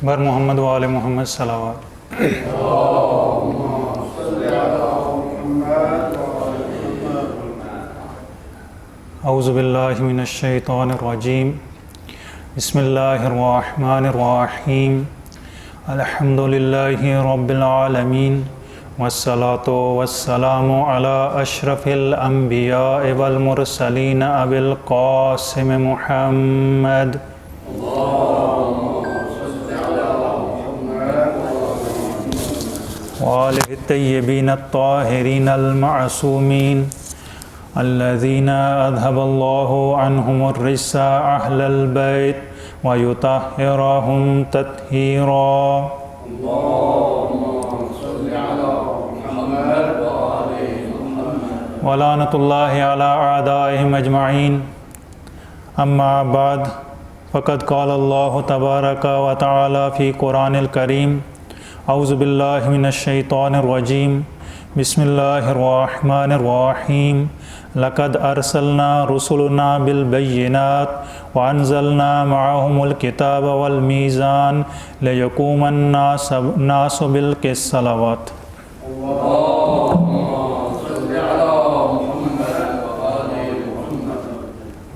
بر محمد و آل محمد صلوات۔ اعوذ باللہ من الشیطان الرجیم، بسم اللہ الرحمن الرحیم، الحمد للہ رب العالمین، والصلاة والسلام علی اشرف الانبیاء والمرسلین ابی القاسم محمد وآلہ الطیبین الطاہرین المعصومین الذین اذهب اللہ عنہم الرجس اہل البیت ویطہرہم تطہیرا۔ ولعنۃ اللہ علی اعدائہم اجمعین۔ اما بعد، فقد قال اللہ تبارک و تعالی فی قرآن الکریم، اعوذ باللہ من الشیطان الرجیم، بسم اللہ الرحمن الرحیم، لقد ارسلنا رسلنا بالبینات وانزلنا معهم الکتاب والمیزان لیقوم الناس بالقسط۔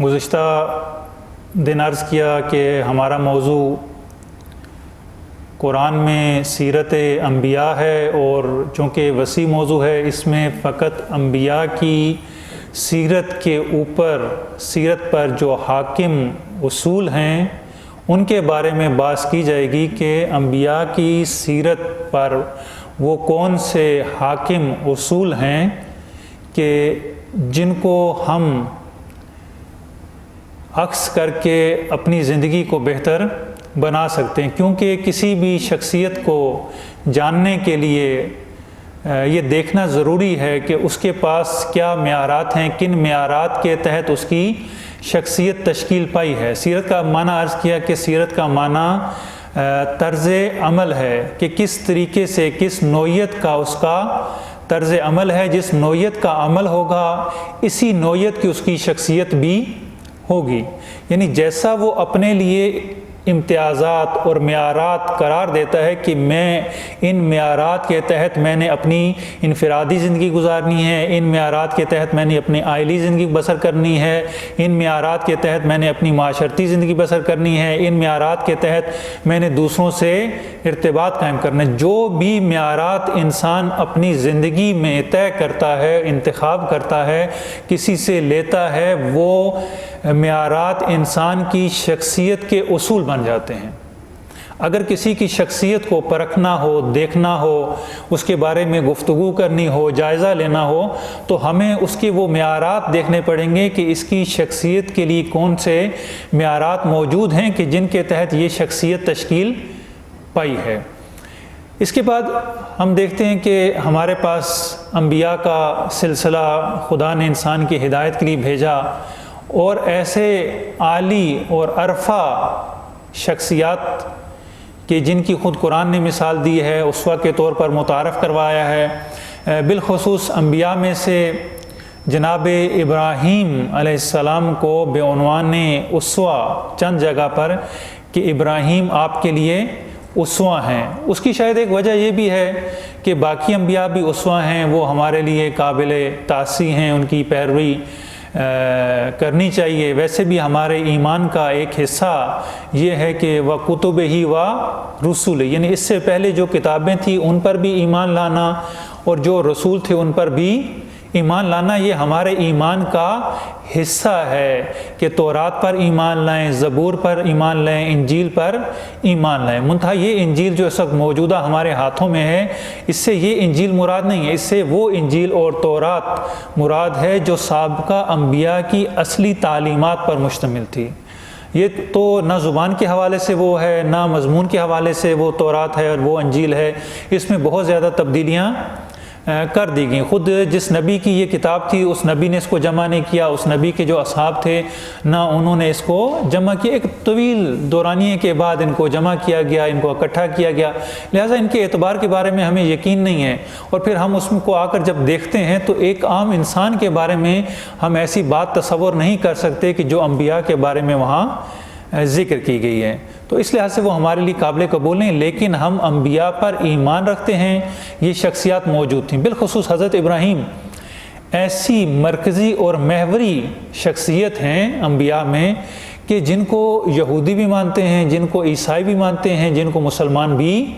گزشتہ دن عرض کیا کہ ہمارا موضوع قرآن میں سیرت انبیاء ہے، اور چونکہ وسیع موضوع ہے، اس میں فقط انبیاء کی سیرت کے اوپر، سیرت پر جو حاکم اصول ہیں ان کے بارے میں بحث کی جائے گی کہ انبیاء کی سیرت پر وہ کون سے حاکم اصول ہیں کہ جن کو ہم عکس کر کے اپنی زندگی کو بہتر بنا سکتے ہیں، کیونکہ کسی بھی شخصیت کو جاننے کے لیے یہ دیکھنا ضروری ہے کہ اس کے پاس کیا معیارات ہیں، کن معیارات کے تحت اس کی شخصیت تشکیل پائی ہے۔ سیرت کا معنی عرض کیا کہ سیرت کا معنی طرز عمل ہے، کہ کس طریقے سے، کس نوعیت کا اس کا طرز عمل ہے، جس نوعیت کا عمل ہوگا اسی نوعیت کی اس کی شخصیت بھی ہوگی، یعنی جیسا وہ اپنے لیے امتیازات اور معیارات قرار دیتا ہے کہ میں ان معیارات کے تحت میں نے اپنی انفرادی زندگی گزارنی ہے، ان معیارات کے تحت میں نے اپنی عائلی زندگی بسر کرنی ہے، ان معیارات کے تحت میں نے اپنی معاشرتی زندگی بسر کرنی ہے، ان معیارات کے تحت میں نے دوسروں سے ارتباط قائم کرنا ہے۔ جو بھی معیارات انسان اپنی زندگی میں طے کرتا ہے، انتخاب کرتا ہے، کسی سے لیتا ہے، وہ معیارات انسان کی شخصیت کے اصول بن جاتے ہیں۔ اگر کسی کی شخصیت کو پرکھنا ہو، دیکھنا ہو، اس کے بارے میں گفتگو کرنی ہو، جائزہ لینا ہو، تو ہمیں اس کے وہ معیارات دیکھنے پڑیں گے کہ اس کی شخصیت کے لیے کون سے معیارات موجود ہیں کہ جن کے تحت یہ شخصیت تشکیل پائی ہے۔ اس کے بعد ہم دیکھتے ہیں کہ ہمارے پاس انبیاء کا سلسلہ خدا نے انسان کی ہدایت کے لیے بھیجا، اور ایسے عالی اور عرفہ شخصیات کہ جن کی خود قرآن نے مثال دی ہے، اسوہ کے طور پر متعارف کروایا ہے۔ بالخصوص انبیاء میں سے جناب ابراہیم علیہ السلام کو بے عنوان اسوہ چند جگہ پر کہ ابراہیم آپ کے لیے اسوہ ہیں۔ اس کی شاید ایک وجہ یہ بھی ہے کہ باقی انبیاء بھی اسوہ ہیں، وہ ہمارے لیے قابل تأسی ہیں، ان کی پیروی کرنی چاہیے۔ ویسے بھی ہمارے ایمان کا ایک حصہ یہ ہے کہ وَكُتُبِهِ وَرُسُلِهِ، یعنی اس سے پہلے جو کتابیں تھیں ان پر بھی ایمان لانا، اور جو رسول تھے ان پر بھی ایمان لانا، یہ ہمارے ایمان کا حصہ ہے کہ تورات پر ایمان لائیں، زبور پر ایمان لائیں، انجیل پر ایمان لائیں۔ منتہا یہ انجیل جو اس وقت موجودہ ہمارے ہاتھوں میں ہے، اس سے یہ انجیل مراد نہیں ہے، اس سے وہ انجیل اور تورات مراد ہے جو سابقہ انبیاء کی اصلی تعلیمات پر مشتمل تھی۔ یہ تو نہ زبان کے حوالے سے وہ ہے، نہ مضمون کے حوالے سے وہ تورات ہے اور وہ انجیل ہے، اس میں بہت زیادہ تبدیلیاں کر دی گئیں۔ خود جس نبی کی یہ کتاب تھی اس نبی نے اس کو جمع نہیں کیا، اس نبی کے جو اصحاب تھے نہ انہوں نے اس کو جمع کیا، ایک طویل دورانیے کے بعد ان کو جمع کیا گیا، ان کو اکٹھا کیا گیا، لہٰذا ان کے اعتبار کے بارے میں ہمیں یقین نہیں ہے۔ اور پھر ہم اس کو آ کر جب دیکھتے ہیں تو ایک عام انسان کے بارے میں ہم ایسی بات تصور نہیں کر سکتے کہ جو انبیاء کے بارے میں وہاں ذکر کی گئی ہے، تو اس لحاظ سے وہ ہمارے لیے قابل قبول نہیں، لیکن ہم انبیاء پر ایمان رکھتے ہیں، یہ شخصیات موجود تھیں۔ بالخصوص حضرت ابراہیم ایسی مرکزی اور محوری شخصیت ہیں انبیاء میں کہ جن کو یہودی بھی مانتے ہیں، جن کو عیسائی بھی مانتے ہیں، جن کو مسلمان بھی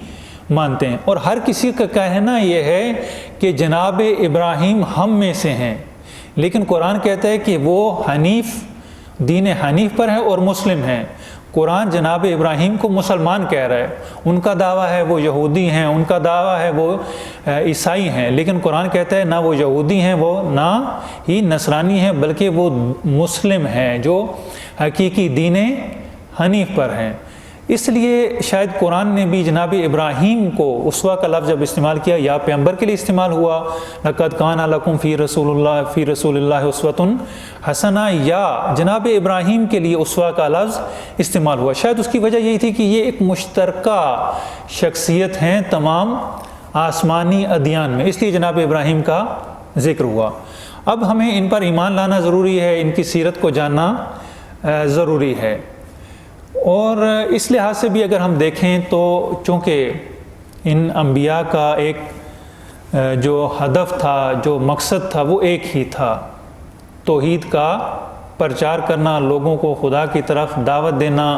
مانتے ہیں، اور ہر کسی کا کہنا یہ ہے کہ جناب ابراہیم ہم میں سے ہیں، لیکن قرآن کہتا ہے کہ وہ حنیف، دین حنیف پر ہیں اور مسلم ہیں۔ قرآن جناب ابراہیم کو مسلمان کہہ رہا ہے، ان کا دعویٰ ہے وہ یہودی ہیں، ان کا دعویٰ ہے وہ عیسائی ہیں، لیکن قرآن کہتا ہے نہ وہ یہودی ہیں، وہ نہ ہی نصرانی ہیں، بلکہ وہ مسلم ہیں جو حقیقی دین حنیف پر ہیں۔ اس لیے شاید قرآن نے بھی جناب ابراہیم کو اسوہ کا لفظ جب استعمال کیا، یا پیغمبر کے لیے استعمال ہوا، لَقَدْ كَانَ لَكُمْ فِي رَسُولِ اللَّهِ أُسْوَةٌ حَسَنَةٌ، یا جناب ابراہیم کے لیے اسوہ کا لفظ استعمال ہوا۔ شاید اس کی وجہ یہی تھی کہ یہ ایک مشترکہ شخصیت ہیں تمام آسمانی ادیان میں، اس لیے جناب ابراہیم کا ذکر ہوا۔ اب ہمیں ان پر ایمان لانا ضروری ہے، ان کی سیرت کو جاننا ضروری ہے، اور اس لحاظ سے بھی اگر ہم دیکھیں تو چونکہ ان انبیاء کا ایک جو ہدف تھا، جو مقصد تھا، وہ ایک ہی تھا، توحید کا پرچار کرنا، لوگوں کو خدا کی طرف دعوت دینا،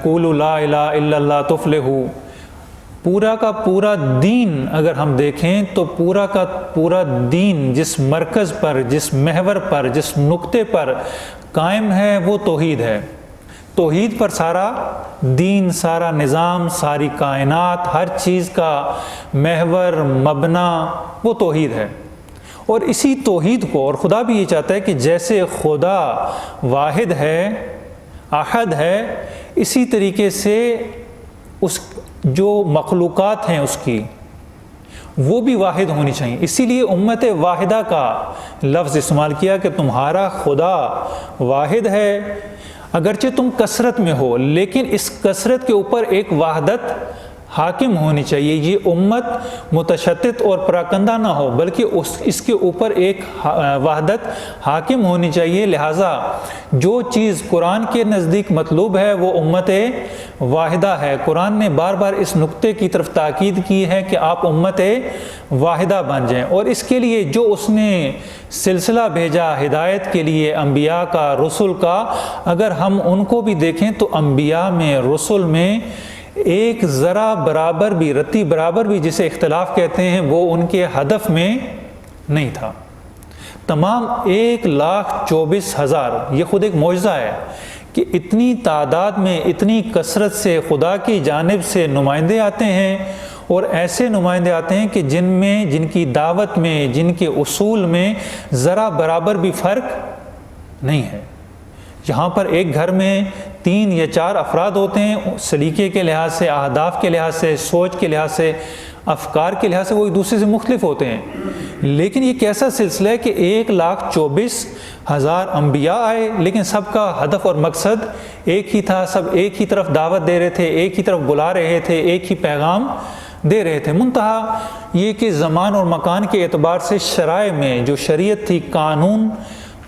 قولوا لا الہ الا اللہ تفلحوا۔ پورا کا پورا دین اگر ہم دیکھیں تو پورا کا پورا دین جس مرکز پر، جس محور پر، جس نقطے پر قائم ہے وہ توحید ہے۔ توحید پر سارا دین، سارا نظام، ساری کائنات، ہر چیز کا محور، مبنا وہ توحید ہے، اور اسی توحید کو، اور خدا بھی یہ چاہتا ہے کہ جیسے خدا واحد ہے، احد ہے، اسی طریقے سے اس جو مخلوقات ہیں اس کی وہ بھی واحد ہونی چاہیے۔ اسی لیے امت واحدہ کا لفظ استعمال کیا کہ تمہارا خدا واحد ہے، اگرچہ تم کثرت میں ہو، لیکن اس کثرت کے اوپر ایک وحدت حاکم ہونی چاہیے۔ یہ امت متشدد اور پراکندہ نہ ہو، بلکہ اس کے اوپر ایک وحدت حاکم ہونی چاہیے۔ لہٰذا جو چیز قرآن کے نزدیک مطلوب ہے وہ امت واحدہ ہے۔ قرآن نے بار بار اس نقطے کی طرف تاکید کی ہے کہ آپ امت واحدہ بن جائیں، اور اس کے لیے جو اس نے سلسلہ بھیجا ہدایت کے لیے انبیاء کا، رسل کا، اگر ہم ان کو بھی دیکھیں تو انبیاء میں، رسل میں ایک ذرا برابر بھی، رتی برابر بھی جسے اختلاف کہتے ہیں، وہ ان کے ہدف میں نہیں تھا۔ تمام 1,24,000، یہ خود ایک معجزہ ہے کہ اتنی تعداد میں، اتنی کثرت سے خدا کی جانب سے نمائندے آتے ہیں، اور ایسے نمائندے آتے ہیں کہ جن کی دعوت میں، جن کے اصول میں ذرا برابر بھی فرق نہیں ہے۔ جہاں پر ایک گھر میں 3 یا 4 افراد ہوتے ہیں، سلیقے کے لحاظ سے، اہداف کے لحاظ سے، سوچ کے لحاظ سے، افکار کے لحاظ سے وہ ایک دوسرے سے مختلف ہوتے ہیں، لیکن یہ کیسا سلسلہ ہے کہ 1,24,000 انبیاء آئے، لیکن سب کا ہدف اور مقصد ایک ہی تھا، سب ایک ہی طرف دعوت دے رہے تھے، ایک ہی طرف بلا رہے تھے، ایک ہی پیغام دے رہے تھے۔ منتہا یہ کہ زمان اور مکان کے اعتبار سے شرائع میں جو شریعت تھی، قانون،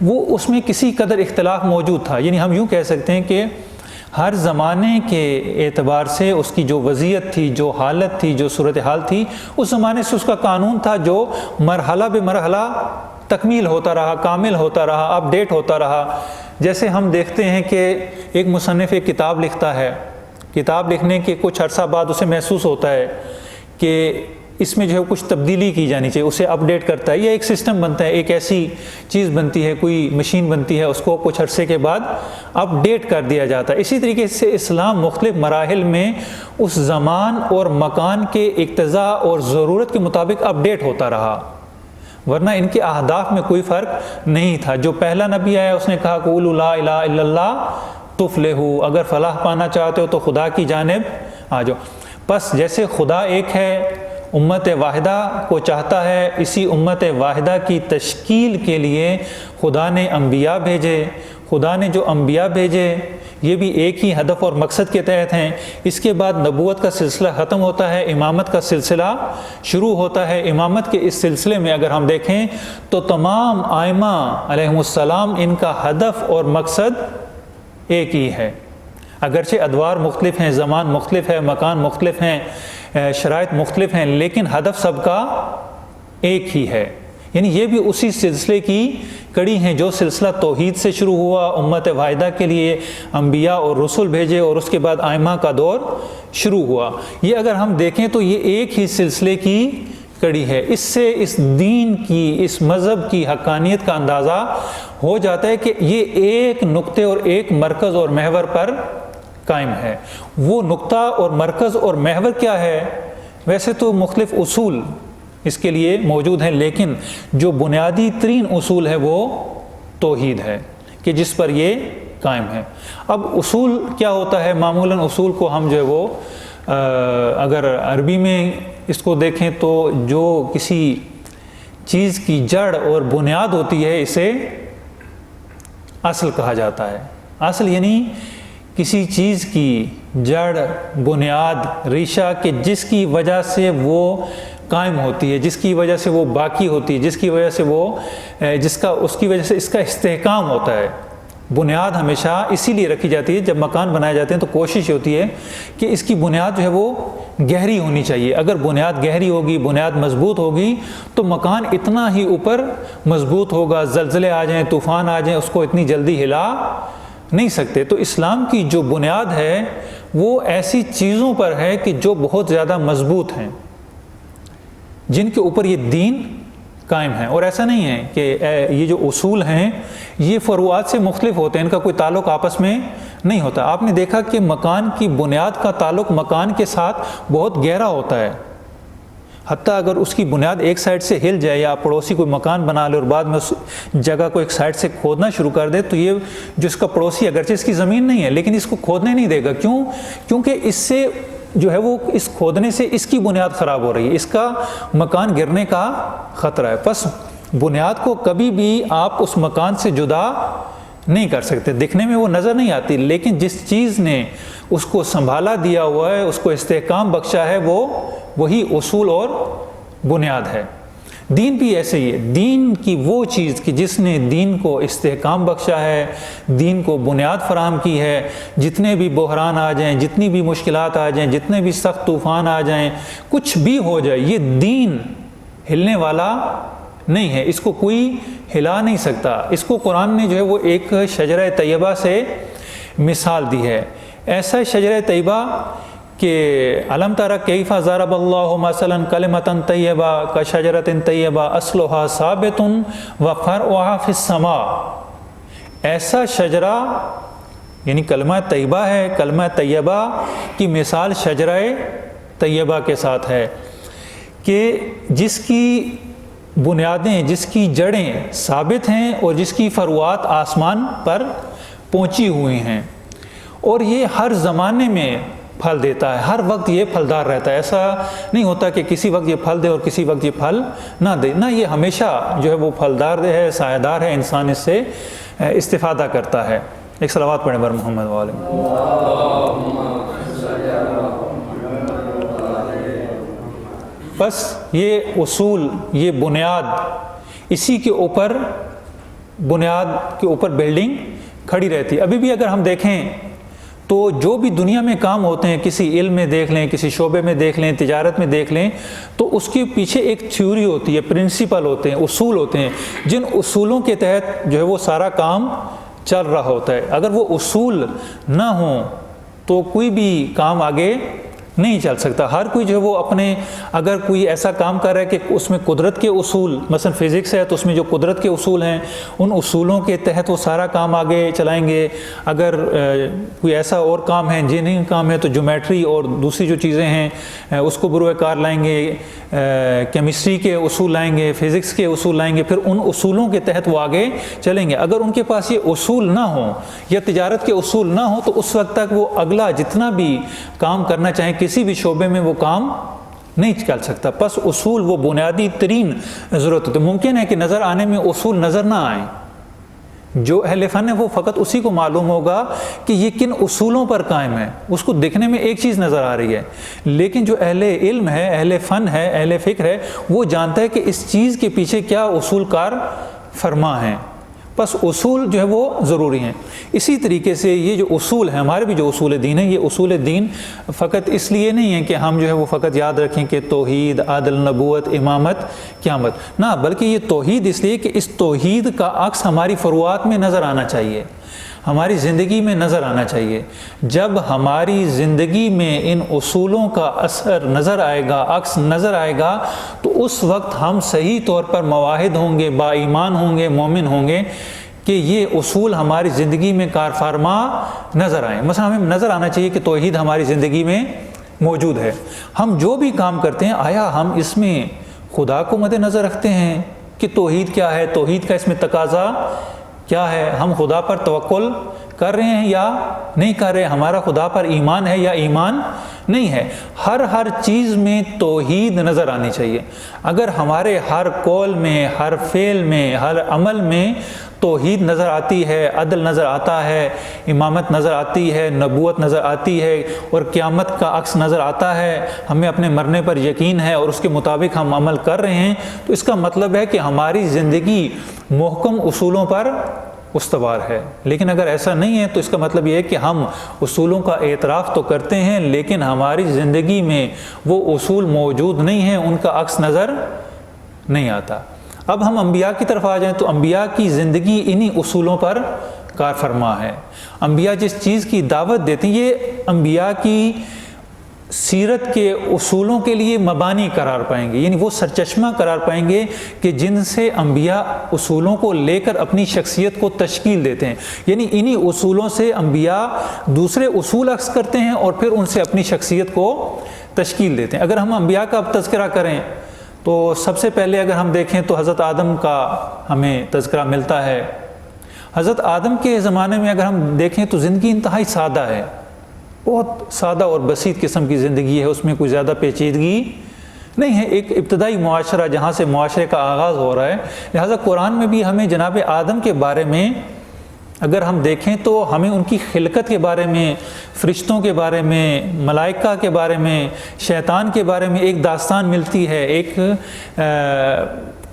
وہ اس میں کسی قدر اختلاف موجود تھا۔ یعنی ہم یوں کہہ سکتے ہیں کہ ہر زمانے کے اعتبار سے اس کی جو وضعیت تھی، جو حالت تھی، جو صورتحال تھی، اس زمانے سے اس کا قانون تھا جو مرحلہ بے مرحلہ تکمیل ہوتا رہا، کامل ہوتا رہا، اپ ڈیٹ ہوتا رہا۔ جیسے ہم دیکھتے ہیں کہ ایک مصنف ایک کتاب لکھتا ہے، کتاب لکھنے کے کچھ عرصہ بعد اسے محسوس ہوتا ہے کہ اس میں جو ہے کچھ تبدیلی کی جانی چاہیے، اسے اپ ڈیٹ کرتا ہے، یا ایک سسٹم بنتا ہے، ایک ایسی چیز بنتی ہے، کوئی مشین بنتی ہے، اس کو کچھ عرصے کے بعد اپ ڈیٹ کر دیا جاتا ہے۔ اسی طریقے سے اسلام مختلف مراحل میں اس زمان اور مکان کے اقتضاء اور ضرورت کے مطابق اپ ڈیٹ ہوتا رہا، ورنہ ان کے اہداف میں کوئی فرق نہیں تھا۔ جو پہلا نبی آیا اس نے کہا قولوا لا الہ الا اللہ تفلحوا، اگر فلاح پانا چاہتے ہو تو خدا کی جانب آ جاؤ۔ بس جیسے خدا ایک ہے، امت واحدہ کو چاہتا ہے، اسی امت واحدہ کی تشکیل کے لیے خدا نے انبیاء بھیجے۔ خدا نے جو انبیاء بھیجے یہ بھی ایک ہی ہدف اور مقصد کے تحت ہیں۔ اس کے بعد نبوت کا سلسلہ ختم ہوتا ہے، امامت کا سلسلہ شروع ہوتا ہے۔ امامت کے اس سلسلے میں اگر ہم دیکھیں تو تمام ائمہ علیہم السلام، ان کا ہدف اور مقصد ایک ہی ہے، اگرچہ ادوار مختلف ہیں، زمان مختلف ہے، مکان مختلف ہیں، شرائط مختلف ہیں، لیکن ہدف سب کا ایک ہی ہے۔ یعنی یہ بھی اسی سلسلے کی کڑی ہیں جو سلسلہ توحید سے شروع ہوا، امت واحدہ کے لیے انبیاء اور رسول بھیجے، اور اس کے بعد ائمہ کا دور شروع ہوا۔ یہ اگر ہم دیکھیں تو یہ ایک ہی سلسلے کی کڑی ہے۔ اس سے اس دین کی، اس مذہب کی حقانیت کا اندازہ ہو جاتا ہے کہ یہ ایک نقطے اور ایک مرکز اور محور پر قائم ہے۔ وہ نقطہ اور مرکز اور محور کیا ہے؟ ویسے تو مختلف اصول اس کے لیے موجود ہیں، لیکن جو بنیادی ترین اصول ہے وہ توحید ہے کہ جس پر یہ قائم ہے۔ اب اصول کیا ہوتا ہے؟ معمولاً اصول کو ہم جو ہے وہ اگر عربی میں اس کو دیکھیں تو جو کسی چیز کی جڑ اور بنیاد ہوتی ہے اسے اصل کہا جاتا ہے۔ اصل یعنی کسی چیز کی جڑ، بنیاد، ریشہ کہ جس کی وجہ سے وہ قائم ہوتی ہے، جس کی وجہ سے وہ باقی ہوتی ہے، جس کی وجہ سے وہ اس کی وجہ سے اس کا استحکام ہوتا ہے۔ بنیاد ہمیشہ اسی لیے رکھی جاتی ہے، جب مکان بنائے جاتے ہیں تو کوشش ہوتی ہے کہ اس کی بنیاد جو ہے وہ گہری ہونی چاہیے۔ اگر بنیاد گہری ہوگی، بنیاد مضبوط ہوگی تو مکان اتنا ہی اوپر مضبوط ہوگا، زلزلے آ جائیں، طوفان آ جائیں، اس کو اتنی جلدی ہلا نہیں سکتے۔ تو اسلام کی جو بنیاد ہے وہ ایسی چیزوں پر ہے کہ جو بہت زیادہ مضبوط ہیں، جن کے اوپر یہ دین قائم ہے۔ اور ایسا نہیں ہے کہ یہ جو اصول ہیں یہ فروعات سے مختلف ہوتے ہیں، ان کا کوئی تعلق آپس میں نہیں ہوتا۔ آپ نے دیکھا کہ مکان کی بنیاد کا تعلق مکان کے ساتھ بہت گہرا ہوتا ہے، حتیٰ اگر اس کی بنیاد ایک سائڈ سے ہل جائے یا پڑوسی کوئی مکان بنا لے اور بعد میں اس جگہ کو ایک سائڈ سے کھودنا شروع کر دے تو یہ جو اس کا پڑوسی اگرچہ اس کی زمین نہیں ہے لیکن اس کو کھودنے نہیں دے گا۔ کیوں؟ کیونکہ اس سے جو ہے وہ اس کھودنے سے اس کی بنیاد خراب ہو رہی ہے، اس کا مکان گرنے کا خطرہ ہے۔ پس بنیاد کو کبھی بھی آپ اس مکان سے جدا نہیں کر سکتے، دکھنے میں وہ نظر نہیں آتی، لیکن جس چیز نے اس کو سنبھالا دیا ہوا ہے، اس کو استحکام بخشا ہے، وہی اصول اور بنیاد ہے۔ دین بھی ایسے ہی ہے، دین کی وہ چیز کہ جس نے دین کو استحکام بخشا ہے، دین کو بنیاد فراہم کی ہے، جتنے بھی بحران آ جائیں، جتنی بھی مشکلات آ جائیں، جتنے بھی سخت طوفان آ جائیں، کچھ بھی ہو جائے، یہ دین ہلنے والا نہیں ہے، اس کو کوئی ہلا نہیں سکتا۔ اس کو قرآن نے جو ہے وہ ایک شجرہ طیبہ سے مثال دی ہے۔ ایسا شجرہ طیبہ کہ الم تر کیف ضرب اللہ مثلا کلمۃ طیبہ کشجرۃ طیبہ اصلها ثابت وفرعها فی السماء۔ ایسا شجرہ یعنی کلمہ طیبہ ہے، کلمہ طیبہ کی مثال شجرہ طیبہ کے ساتھ ہے کہ جس کی بنیادیں، جس کی جڑیں ثابت ہیں اور جس کی فروعات آسمان پر پہنچی ہوئی ہیں، اور یہ ہر زمانے میں پھل دیتا ہے، ہر وقت یہ پھلدار رہتا ہے۔ ایسا نہیں ہوتا کہ کسی وقت یہ پھل دے اور کسی وقت یہ پھل نہ دے، نہ، یہ ہمیشہ جو ہے وہ پھلدار ہے، سایہ دار ہے، انسان اس سے استفادہ کرتا ہے۔ ایک صلوات پڑھیں بر محمد والے۔ بس یہ اصول، یہ بنیاد، اسی کے اوپر، بنیاد کے اوپر بلڈنگ کھڑی رہتی ہے۔ ابھی بھی اگر ہم دیکھیں تو جو بھی دنیا میں کام ہوتے ہیں، کسی علم میں دیکھ لیں، کسی شعبے میں دیکھ لیں، تجارت میں دیکھ لیں، تو اس کے پیچھے ایک تھیوری ہوتی ہے، پرنسپل ہوتے ہیں، اصول ہوتے ہیں، جن اصولوں کے تحت جو ہے وہ سارا کام چل رہا ہوتا ہے۔ اگر وہ اصول نہ ہوں تو کوئی بھی کام آگے نہیں چل سکتا۔ ہر کوئی جو ہے وہ اپنے، اگر کوئی ایسا کام کر رہا ہے کہ اس میں قدرت کے اصول، مثلا فزکس ہے تو اس میں جو قدرت کے اصول ہیں ان اصولوں کے تحت وہ سارا کام آگے چلائیں گے۔ اگر کوئی ایسا اور کام ہے، انجینئرنگ کام ہے، تو جیومیٹری اور دوسری جو چیزیں ہیں اس کو بروئے کار لائیں گے، کیمسٹری کے اصول لائیں گے، فزکس کے اصول لائیں گے، پھر ان اصولوں کے تحت وہ آگے چلیں گے۔ اگر ان کے پاس یہ اصول نہ ہوں یا تجارت کے اصول نہ ہوں تو اس وقت تک وہ اگلا جتنا بھی کام کرنا چاہیں کسی بھی شعبے میں وہ کام نہیں چل سکتا۔ پس اصول وہ بنیادی ترین ضرورت ہوتی ہے۔ ممکن ہے کہ نظر آنے میں اصول نظر نہ آئیں، جو اہل فن ہے وہ فقط اسی کو معلوم ہوگا کہ یہ کن اصولوں پر قائم ہے، اس کو دیکھنے میں ایک چیز نظر آ رہی ہے، لیکن جو اہل علم ہے، اہل فن ہے، اہل فکر ہے، وہ جانتا ہے کہ اس چیز کے پیچھے کیا اصول کار فرما ہیں، بس اصول جو ہے وہ ضروری ہیں۔ اسی طریقے سے یہ جو اصول ہیں، ہمارے بھی جو اصول دین ہیں، یہ اصول دین فقط اس لیے نہیں ہے کہ ہم جو ہے وہ فقط یاد رکھیں کہ توحید، عدل، نبوت، امامت، قیامت، نہ، بلکہ یہ توحید اس لیے کہ اس توحید کا عکس ہماری فروعات میں نظر آنا چاہیے، ہماری زندگی میں نظر آنا چاہیے۔ جب ہماری زندگی میں ان اصولوں کا اثر نظر آئے گا، عکس نظر آئے گا، تو اس وقت ہم صحیح طور پر موحد ہوں گے، با ایمان ہوں گے، مومن ہوں گے کہ یہ اصول ہماری زندگی میں کار فرما نظر آئیں۔ مثلا ہمیں نظر آنا چاہیے کہ توحید ہماری زندگی میں موجود ہے۔ ہم جو بھی کام کرتے ہیں، آیا ہم اس میں خدا کو مد نظر رکھتے ہیں کہ توحید کیا ہے، توحید کا اس میں تقاضا کیا ہے، ہم خدا پر توکل کر رہے ہیں یا نہیں کر رہے، ہمارا خدا پر ایمان ہے یا ایمان نہیں ہے۔ ہر چیز میں توحید نظر آنی چاہیے۔ اگر ہمارے ہر قول میں، ہر فعل میں، ہر عمل میں توحید نظر آتی ہے، عدل نظر آتا ہے، امامت نظر آتی ہے، نبوت نظر آتی ہے، اور قیامت کا عکس نظر آتا ہے، ہمیں اپنے مرنے پر یقین ہے اور اس کے مطابق ہم عمل کر رہے ہیں، تو اس کا مطلب ہے کہ ہماری زندگی محکم اصولوں پر استوار ہے۔ لیکن اگر ایسا نہیں ہے تو اس کا مطلب یہ ہے کہ ہم اصولوں کا اعتراف تو کرتے ہیں، لیکن ہماری زندگی میں وہ اصول موجود نہیں ہیں، ان کا عکس نظر نہیں آتا۔ اب ہم انبیاء کی طرف آ جائیں تو انبیاء کی زندگی انہی اصولوں پر کار فرما ہے۔ انبیاء جس چیز کی دعوت دیتے ہیں، یہ انبیاء کی سیرت کے اصولوں کے لیے مبانی قرار پائیں گے، یعنی وہ سرچشمہ قرار پائیں گے کہ جن سے انبیاء اصولوں کو لے کر اپنی شخصیت کو تشکیل دیتے ہیں، یعنی انہی اصولوں سے انبیاء دوسرے اصول اخذ کرتے ہیں اور پھر ان سے اپنی شخصیت کو تشکیل دیتے ہیں۔ اگر ہم انبیاء کا اب تذکرہ کریں تو سب سے پہلے اگر ہم دیکھیں تو حضرت آدم کا ہمیں تذکرہ ملتا ہے۔ حضرت آدم کے زمانے میں اگر ہم دیکھیں تو زندگی انتہائی سادہ ہے، بہت سادہ اور بسیط قسم کی زندگی ہے، اس میں کوئی زیادہ پیچیدگی نہیں ہے، ایک ابتدائی معاشرہ جہاں سے معاشرے کا آغاز ہو رہا ہے۔ لہٰذا قرآن میں بھی ہمیں جناب آدم کے بارے میں اگر ہم دیکھیں تو ہمیں ان کی خلقت کے بارے میں، فرشتوں کے بارے میں، ملائکہ کے بارے میں، شیطان کے بارے میں ایک داستان ملتی ہے، ایک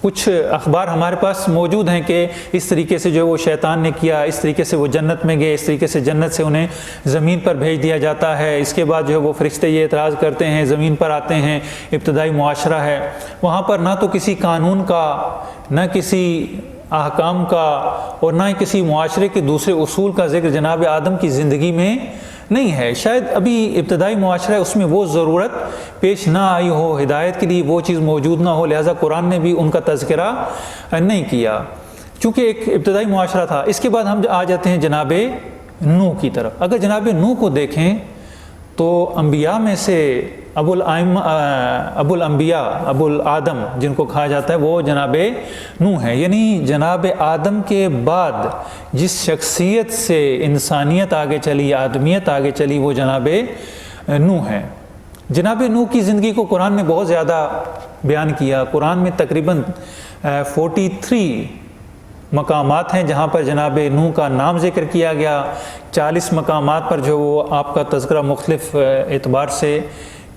کچھ اخبار ہمارے پاس موجود ہیں کہ اس طریقے سے جو وہ شیطان نے کیا، اس طریقے سے وہ جنت میں گئے، اس طریقے سے جنت سے انہیں زمین پر بھیج دیا جاتا ہے، اس کے بعد جو ہے وہ فرشتے یہ اعتراض کرتے ہیں، زمین پر آتے ہیں، ابتدائی معاشرہ ہے، وہاں پر نہ تو کسی قانون کا، نہ کسی احکام کا، اور نہ ہی کسی معاشرے کے دوسرے اصول کا ذکر جناب آدم کی زندگی میں نہیں ہے۔ شاید ابھی ابتدائی معاشرہ ہے، اس میں وہ ضرورت پیش نہ آئی ہو، ہدایت کے لیے وہ چیز موجود نہ ہو، لہٰذا قرآن نے بھی ان کا تذکرہ نہیں کیا، چونکہ ایک ابتدائی معاشرہ تھا۔ اس کے بعد ہم آ جاتے ہیں جناب نوح کی طرف۔ اگر جناب نوح کو دیکھیں تو انبیاء میں سے ابو الانبیاء، ابو الآدم جن کو کہا جاتا ہے، وہ جناب نوح ہے، یعنی جناب آدم کے بعد جس شخصیت سے انسانیت آگے چلی، آدمیت آگے چلی، وہ جناب نوح ہے۔ جناب نوح کی زندگی کو قرآن نے بہت زیادہ بیان کیا۔ قرآن میں تقریباً 43 مقامات ہیں جہاں پر جناب نوح کا نام ذکر کیا گیا، 40 مقامات پر جو وہ آپ کا تذکرہ مختلف اعتبار سے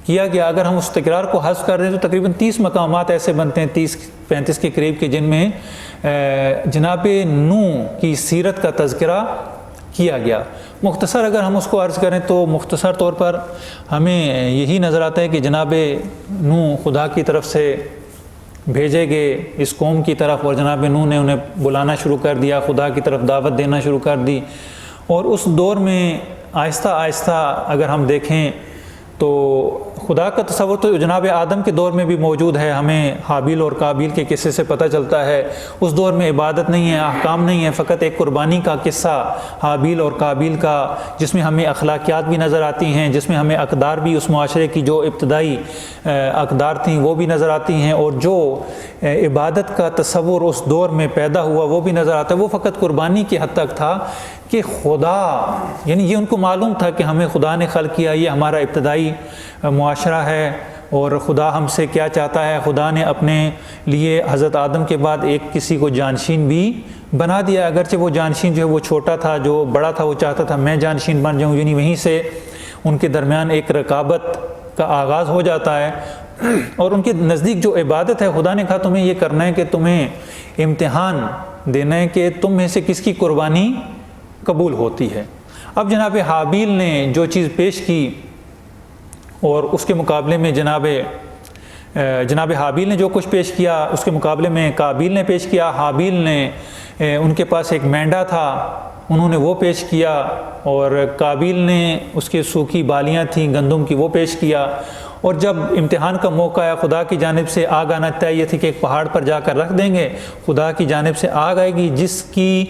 کیا گیا۔ اگر ہم اس تکرار کو حذف کر دیں تو تقریباً 30 مقامات ایسے بنتے ہیں، 30-35 کے قریب کے، جن میں جناب نوح کی سیرت کا تذکرہ کیا گیا۔ مختصر اگر ہم اس کو عرض کریں تو مختصر طور پر ہمیں یہی نظر آتا ہے کہ جناب نوح خدا کی طرف سے بھیجے گئے اس قوم کی طرف، اور جناب نوح نے انہیں بلانا شروع کر دیا، خدا کی طرف دعوت دینا شروع کر دی، اور اس دور میں آہستہ آہستہ اگر ہم دیکھیں تو خدا کا تصور تو جناب آدم کے دور میں بھی موجود ہے، ہمیں حابیل اور قابیل کے قصے سے پتہ چلتا ہے۔ اس دور میں عبادت نہیں ہے، احکام نہیں ہے، فقط ایک قربانی کا قصہ حابیل اور قابیل کا، جس میں ہمیں اخلاقیات بھی نظر آتی ہیں، جس میں ہمیں اقدار بھی اس معاشرے کی جو ابتدائی اقدار تھیں وہ بھی نظر آتی ہیں، اور جو عبادت کا تصور اس دور میں پیدا ہوا وہ بھی نظر آتا ہے۔ وہ فقط قربانی کی حد تک تھا کہ خدا، یعنی یہ ان کو معلوم تھا کہ ہمیں خدا نے خلق کیا، یہ ہمارا ابتدائی معاشرہ ہے، اور خدا ہم سے کیا چاہتا ہے۔ خدا نے اپنے لیے حضرت آدم کے بعد ایک کسی کو جانشین بھی بنا دیا، اگرچہ وہ جانشین جو ہے وہ چھوٹا تھا، جو بڑا تھا وہ چاہتا تھا میں جانشین بن جاؤں، یعنی وہیں سے ان کے درمیان ایک رقابت کا آغاز ہو جاتا ہے، اور ان کے نزدیک جو عبادت ہے، خدا نے کہا تمہیں یہ کرنا ہے کہ تمہیں امتحان دینا ہے کہ تم میں سے کس کی قربانی قبول ہوتی ہے۔ اب جناب حابیل نے جو چیز پیش کی اور اس کے مقابلے میں جناب حابیل نے جو کچھ پیش کیا اس کے مقابلے میں قابیل نے پیش کیا۔ حابیل نے ان کے پاس ایک مینڈا تھا، انہوں نے وہ پیش کیا، اور قابیل نے اس کے سوکھی بالیاں تھیں گندم کی، وہ پیش کیا۔ اور جب امتحان کا موقع آیا، خدا کی جانب سے آگ آنا طے یہ تھی کہ ایک پہاڑ پر جا کر رکھ دیں گے، خدا کی جانب سے آگ آئے گی، جس کی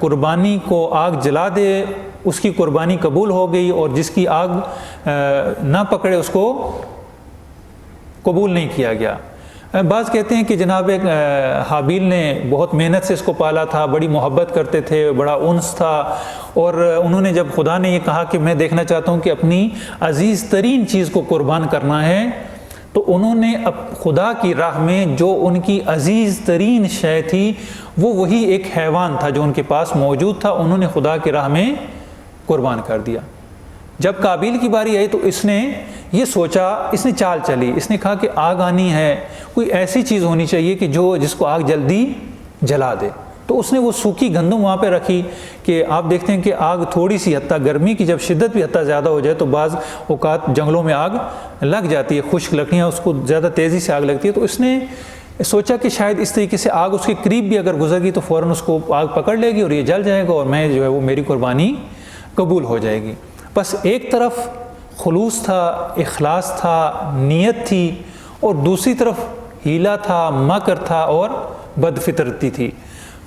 قربانی کو آگ جلا دے اس کی قربانی قبول ہو گئی، اور جس کی آگ نہ پکڑے اس کو قبول نہیں کیا گیا۔ بعض کہتے ہیں کہ جناب حابیل نے بہت محنت سے اس کو پالا تھا، بڑی محبت کرتے تھے، بڑا انس تھا، اور انہوں نے جب خدا نے یہ کہا کہ میں دیکھنا چاہتا ہوں کہ اپنی عزیز ترین چیز کو قربان کرنا ہے، تو انہوں نے خدا کی راہ میں جو ان کی عزیز ترین شے تھی وہ وہی ایک حیوان تھا جو ان کے پاس موجود تھا، انہوں نے خدا کی راہ میں قربان کر دیا۔ جب قابیل کی باری آئی تو اس نے یہ سوچا، اس نے چال چلی، اس نے کہا کہ آگ آنی ہے، کوئی ایسی چیز ہونی چاہیے کہ جس کو آگ جلدی جلا دے۔ تو اس نے وہ سوکھی گندم وہاں پہ رکھی کہ آپ دیکھتے ہیں کہ آگ تھوڑی سی حتیٰ گرمی کی جب شدت بھی حتیٰ زیادہ ہو جائے تو بعض اوقات جنگلوں میں آگ لگ جاتی ہے، خشک لکڑیاں اس کو زیادہ تیزی سے آگ لگتی ہے، تو اس نے سوچا کہ شاید اس طریقے سے آگ اس کے قریب بھی اگر گزر گئی تو فوراً اس کو آگ پکڑ لے گی اور یہ جل جائے گا، اور میں جو ہے وہ میری قربانی قبول ہو جائے گی۔ بس ایک طرف خلوص تھا، اخلاص تھا، نیت تھی، اور دوسری طرف ہیلا تھا، مکر تھا، اور بد فطرتی تھی۔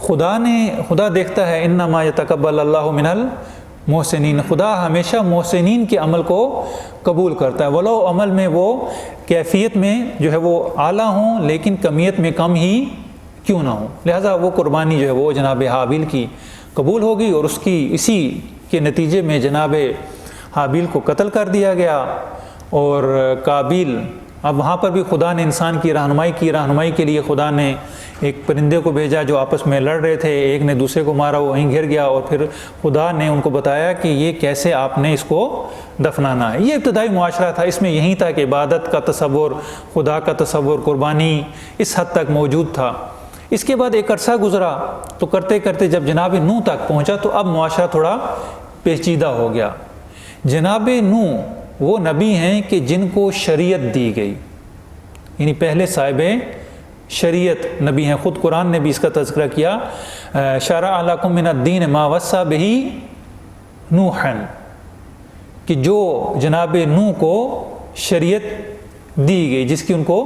خدا دیکھتا ہے انما یتقبل اللہ من المحسنین، خدا ہمیشہ محسنین کے عمل کو قبول کرتا ہے، ولو عمل میں وہ کیفیت میں جو ہے وہ اعلیٰ ہوں لیکن کمیت میں کم ہی کیوں نہ ہوں۔ لہٰذا وہ قربانی جو ہے وہ جناب حابیل کی قبول ہوگی، اور اس کی اسی کے نتیجے میں جناب حابیل کو قتل کر دیا گیا، اور قابیل، اب وہاں پر بھی خدا نے انسان کی رہنمائی کے لیے خدا نے ایک پرندے کو بھیجا جو آپس میں لڑ رہے تھے، ایک نے دوسرے کو مارا، وہ وہیں گر گیا، اور پھر خدا نے ان کو بتایا کہ یہ کیسے آپ نے اس کو دفنانا ہے۔ یہ ابتدائی معاشرہ تھا، اس میں یہیں تک عبادت کا تصور، خدا کا تصور، قربانی اس حد تک موجود تھا۔ اس کے بعد ایک عرصہ گزرا تو کرتے کرتے جب جناب نوح تک پہنچا تو اب معاشرہ تھوڑا پیچیدہ ہو گیا۔ جناب نوح وہ نبی ہیں کہ جن کو شریعت دی گئی، یعنی پہلے صاحب شریعت نبی ہیں، خود قرآن نے بھی اس کا تذکرہ کیا، شرع لکم من الدین ما وصی بہ نوحا، کہ جو جناب نوح کو شریعت دی گئی، جس کی ان کو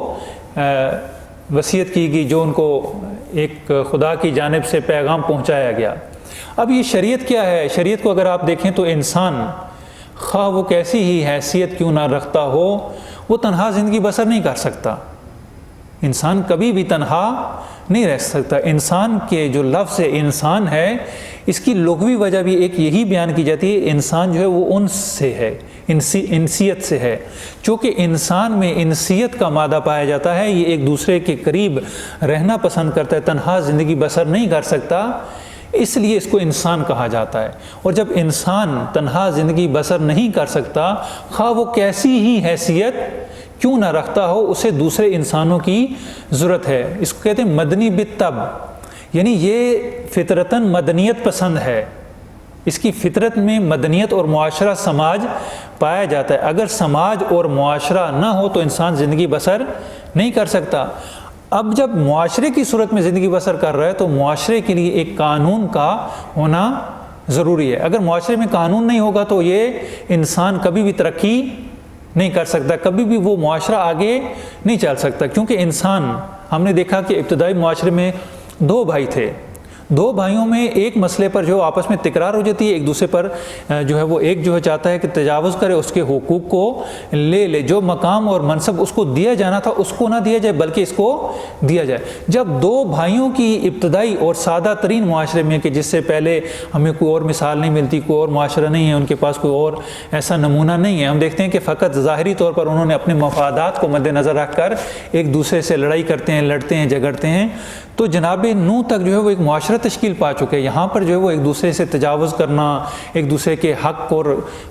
وصیت کی گئی، جو ان کو ایک خدا کی جانب سے پیغام پہنچایا گیا۔ اب یہ شریعت کیا ہے؟ شریعت کو اگر آپ دیکھیں تو انسان خواہ وہ کیسی ہی حیثیت کیوں نہ رکھتا ہو، وہ تنہا زندگی بسر نہیں کر سکتا۔ انسان کبھی بھی تنہا نہیں رہ سکتا۔ انسان کے جو لفظ انسان ہے، اس کی لغوی وجہ بھی ایک یہی بیان کی جاتی ہے، انسان جو ہے وہ انس سے ہے، انسیت سے ہے۔ چونکہ انسان میں انسیت کا مادہ پایا جاتا ہے، یہ ایک دوسرے کے قریب رہنا پسند کرتا ہے، تنہا زندگی بسر نہیں کر سکتا، اس لیے اس کو انسان کہا جاتا ہے۔ اور جب انسان تنہا زندگی بسر نہیں کر سکتا، خواہ وہ کیسی ہی حیثیت کیوں نہ رکھتا ہو، اسے دوسرے انسانوں کی ضرورت ہے۔ اس کو کہتے ہیں مدنی بالطبع، یعنی یہ فطرتاً مدنیت پسند ہے، اس کی فطرت میں مدنیت اور معاشرہ سماج پایا جاتا ہے۔ اگر سماج اور معاشرہ نہ ہو تو انسان زندگی بسر نہیں کر سکتا۔ اب جب معاشرے کی صورت میں زندگی بسر کر رہا ہے تو معاشرے کے لیے ایک قانون کا ہونا ضروری ہے۔ اگر معاشرے میں قانون نہیں ہوگا تو یہ انسان کبھی بھی ترقی نہیں کر سکتا، کبھی بھی وہ معاشرہ آگے نہیں چل سکتا، کیونکہ انسان، ہم نے دیکھا کہ ابتدائی معاشرے میں دو بھائی تھے، دو بھائیوں میں ایک مسئلے پر جو آپس میں تکرار ہو جاتی ہے، ایک دوسرے پر جو ہے وہ ایک جو ہے چاہتا ہے کہ تجاوز کرے، اس کے حقوق کو لے، جو مقام اور منصب اس کو دیا جانا تھا اس کو نہ دیا جائے بلکہ اس کو دیا جائے۔ جب دو بھائیوں کی ابتدائی اور سادہ ترین معاشرے میں، کہ جس سے پہلے ہمیں کوئی اور مثال نہیں ملتی، کوئی اور معاشرہ نہیں ہے، ان کے پاس کوئی اور ایسا نمونہ نہیں ہے، ہم دیکھتے ہیں کہ فقط ظاہری طور پر انہوں نے اپنے مفادات کو مد نظر رکھ کر ایک دوسرے سے لڑائی کرتے ہیں، لڑتے ہیں، جھگڑتے ہیں، تو جناب نوح تک جو ہے وہ ایک معاشرہ تشکیل پا چکے۔ یہاں پر جو ہے وہ ایک دوسرے سے تجاوز کرنا، ایک دوسرے کے حق اور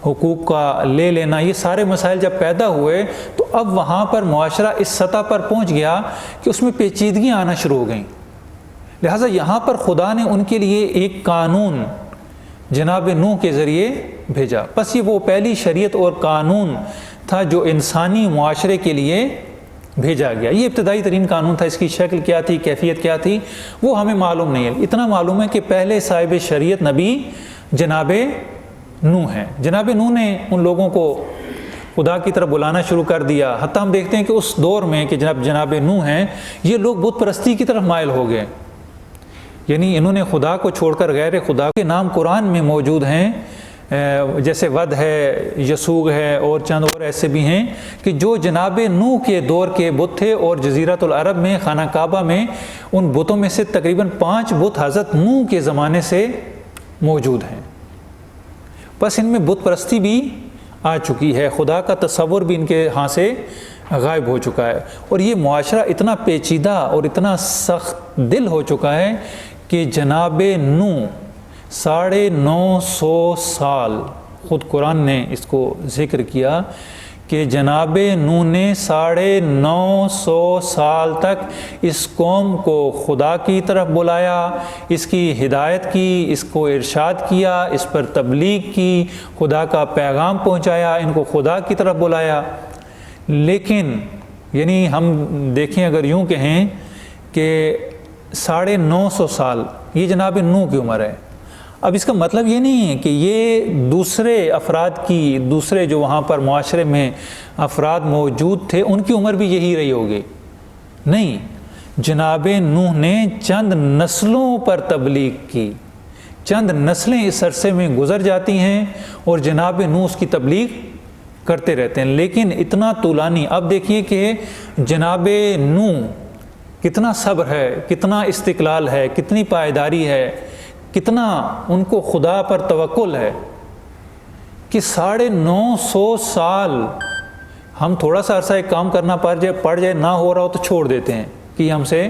حقوق کا لے لینا، یہ سارے مسائل جب پیدا ہوئے تو اب وہاں پر معاشرہ اس سطح پر پہنچ گیا کہ اس میں پیچیدگیاں آنا شروع ہو گئیں۔ لہٰذا یہاں پر خدا نے ان کے لیے ایک قانون جناب نوح کے ذریعے بھیجا. بس یہ وہ پہلی شریعت اور قانون تھا جو انسانی معاشرے کے لیے بھیجا گیا. یہ ابتدائی ترین قانون تھا. اس کی شکل کیا تھی، کیفیت کیا تھی، وہ ہمیں معلوم نہیں ہے. اتنا معلوم ہے کہ پہلے صاحب شریعت نبی جناب نوح ہیں. جناب نوح نے ان لوگوں کو خدا کی طرف بلانا شروع کر دیا. حتیٰ ہم دیکھتے ہیں کہ اس دور میں کہ جناب نوح ہیں، یہ لوگ بت پرستی کی طرف مائل ہو گئے. یعنی انہوں نے خدا کو چھوڑ کر غیر خدا کے نام قرآن میں موجود ہیں، جیسے ود ہے، یسوع ہے اور چند اور ایسے بھی ہیں کہ جو جناب نوح کے دور کے بت تھے. اور جزیرۃ العرب میں خانہ کعبہ میں ان بتوں میں سے تقریباً 5 بت حضرت نوح کے زمانے سے موجود ہیں. بس ان میں بت پرستی بھی آ چکی ہے، خدا کا تصور بھی ان کے ہاں سے غائب ہو چکا ہے. اور یہ معاشرہ اتنا پیچیدہ اور اتنا سخت دل ہو چکا ہے کہ جناب نوح 950 سال، خود قرآن نے اس کو ذکر کیا کہ جناب نوح نے 950 سال تک اس قوم کو خدا کی طرف بلایا، اس کی ہدایت کی، اس کو ارشاد کیا، اس پر تبلیغ کی، خدا کا پیغام پہنچایا، ان کو خدا کی طرف بلایا. لیکن یعنی ہم دیکھیں اگر یوں کہیں کہ 950 سال یہ جناب نوح کی عمر ہے. اب اس کا مطلب یہ نہیں ہے کہ یہ دوسرے افراد کی، دوسرے جو وہاں پر معاشرے میں افراد موجود تھے ان کی عمر بھی یہی رہی ہوگی. نہیں، جناب نوح نے چند نسلوں پر تبلیغ کی. چند نسلیں اس عرصے میں گزر جاتی ہیں اور جناب نوح اس کی تبلیغ کرتے رہتے ہیں. لیکن اتنا طولانی، اب دیکھیے کہ جناب نوح کتنا صبر ہے، کتنا استقلال ہے، کتنی پائیداری ہے، کتنا ان کو خدا پر توکل ہے کہ 950 سال ہم تھوڑا سا عرصہ ایک کام کرنا پڑ جائے نہ ہو رہا ہو تو چھوڑ دیتے ہیں کہ ہم سے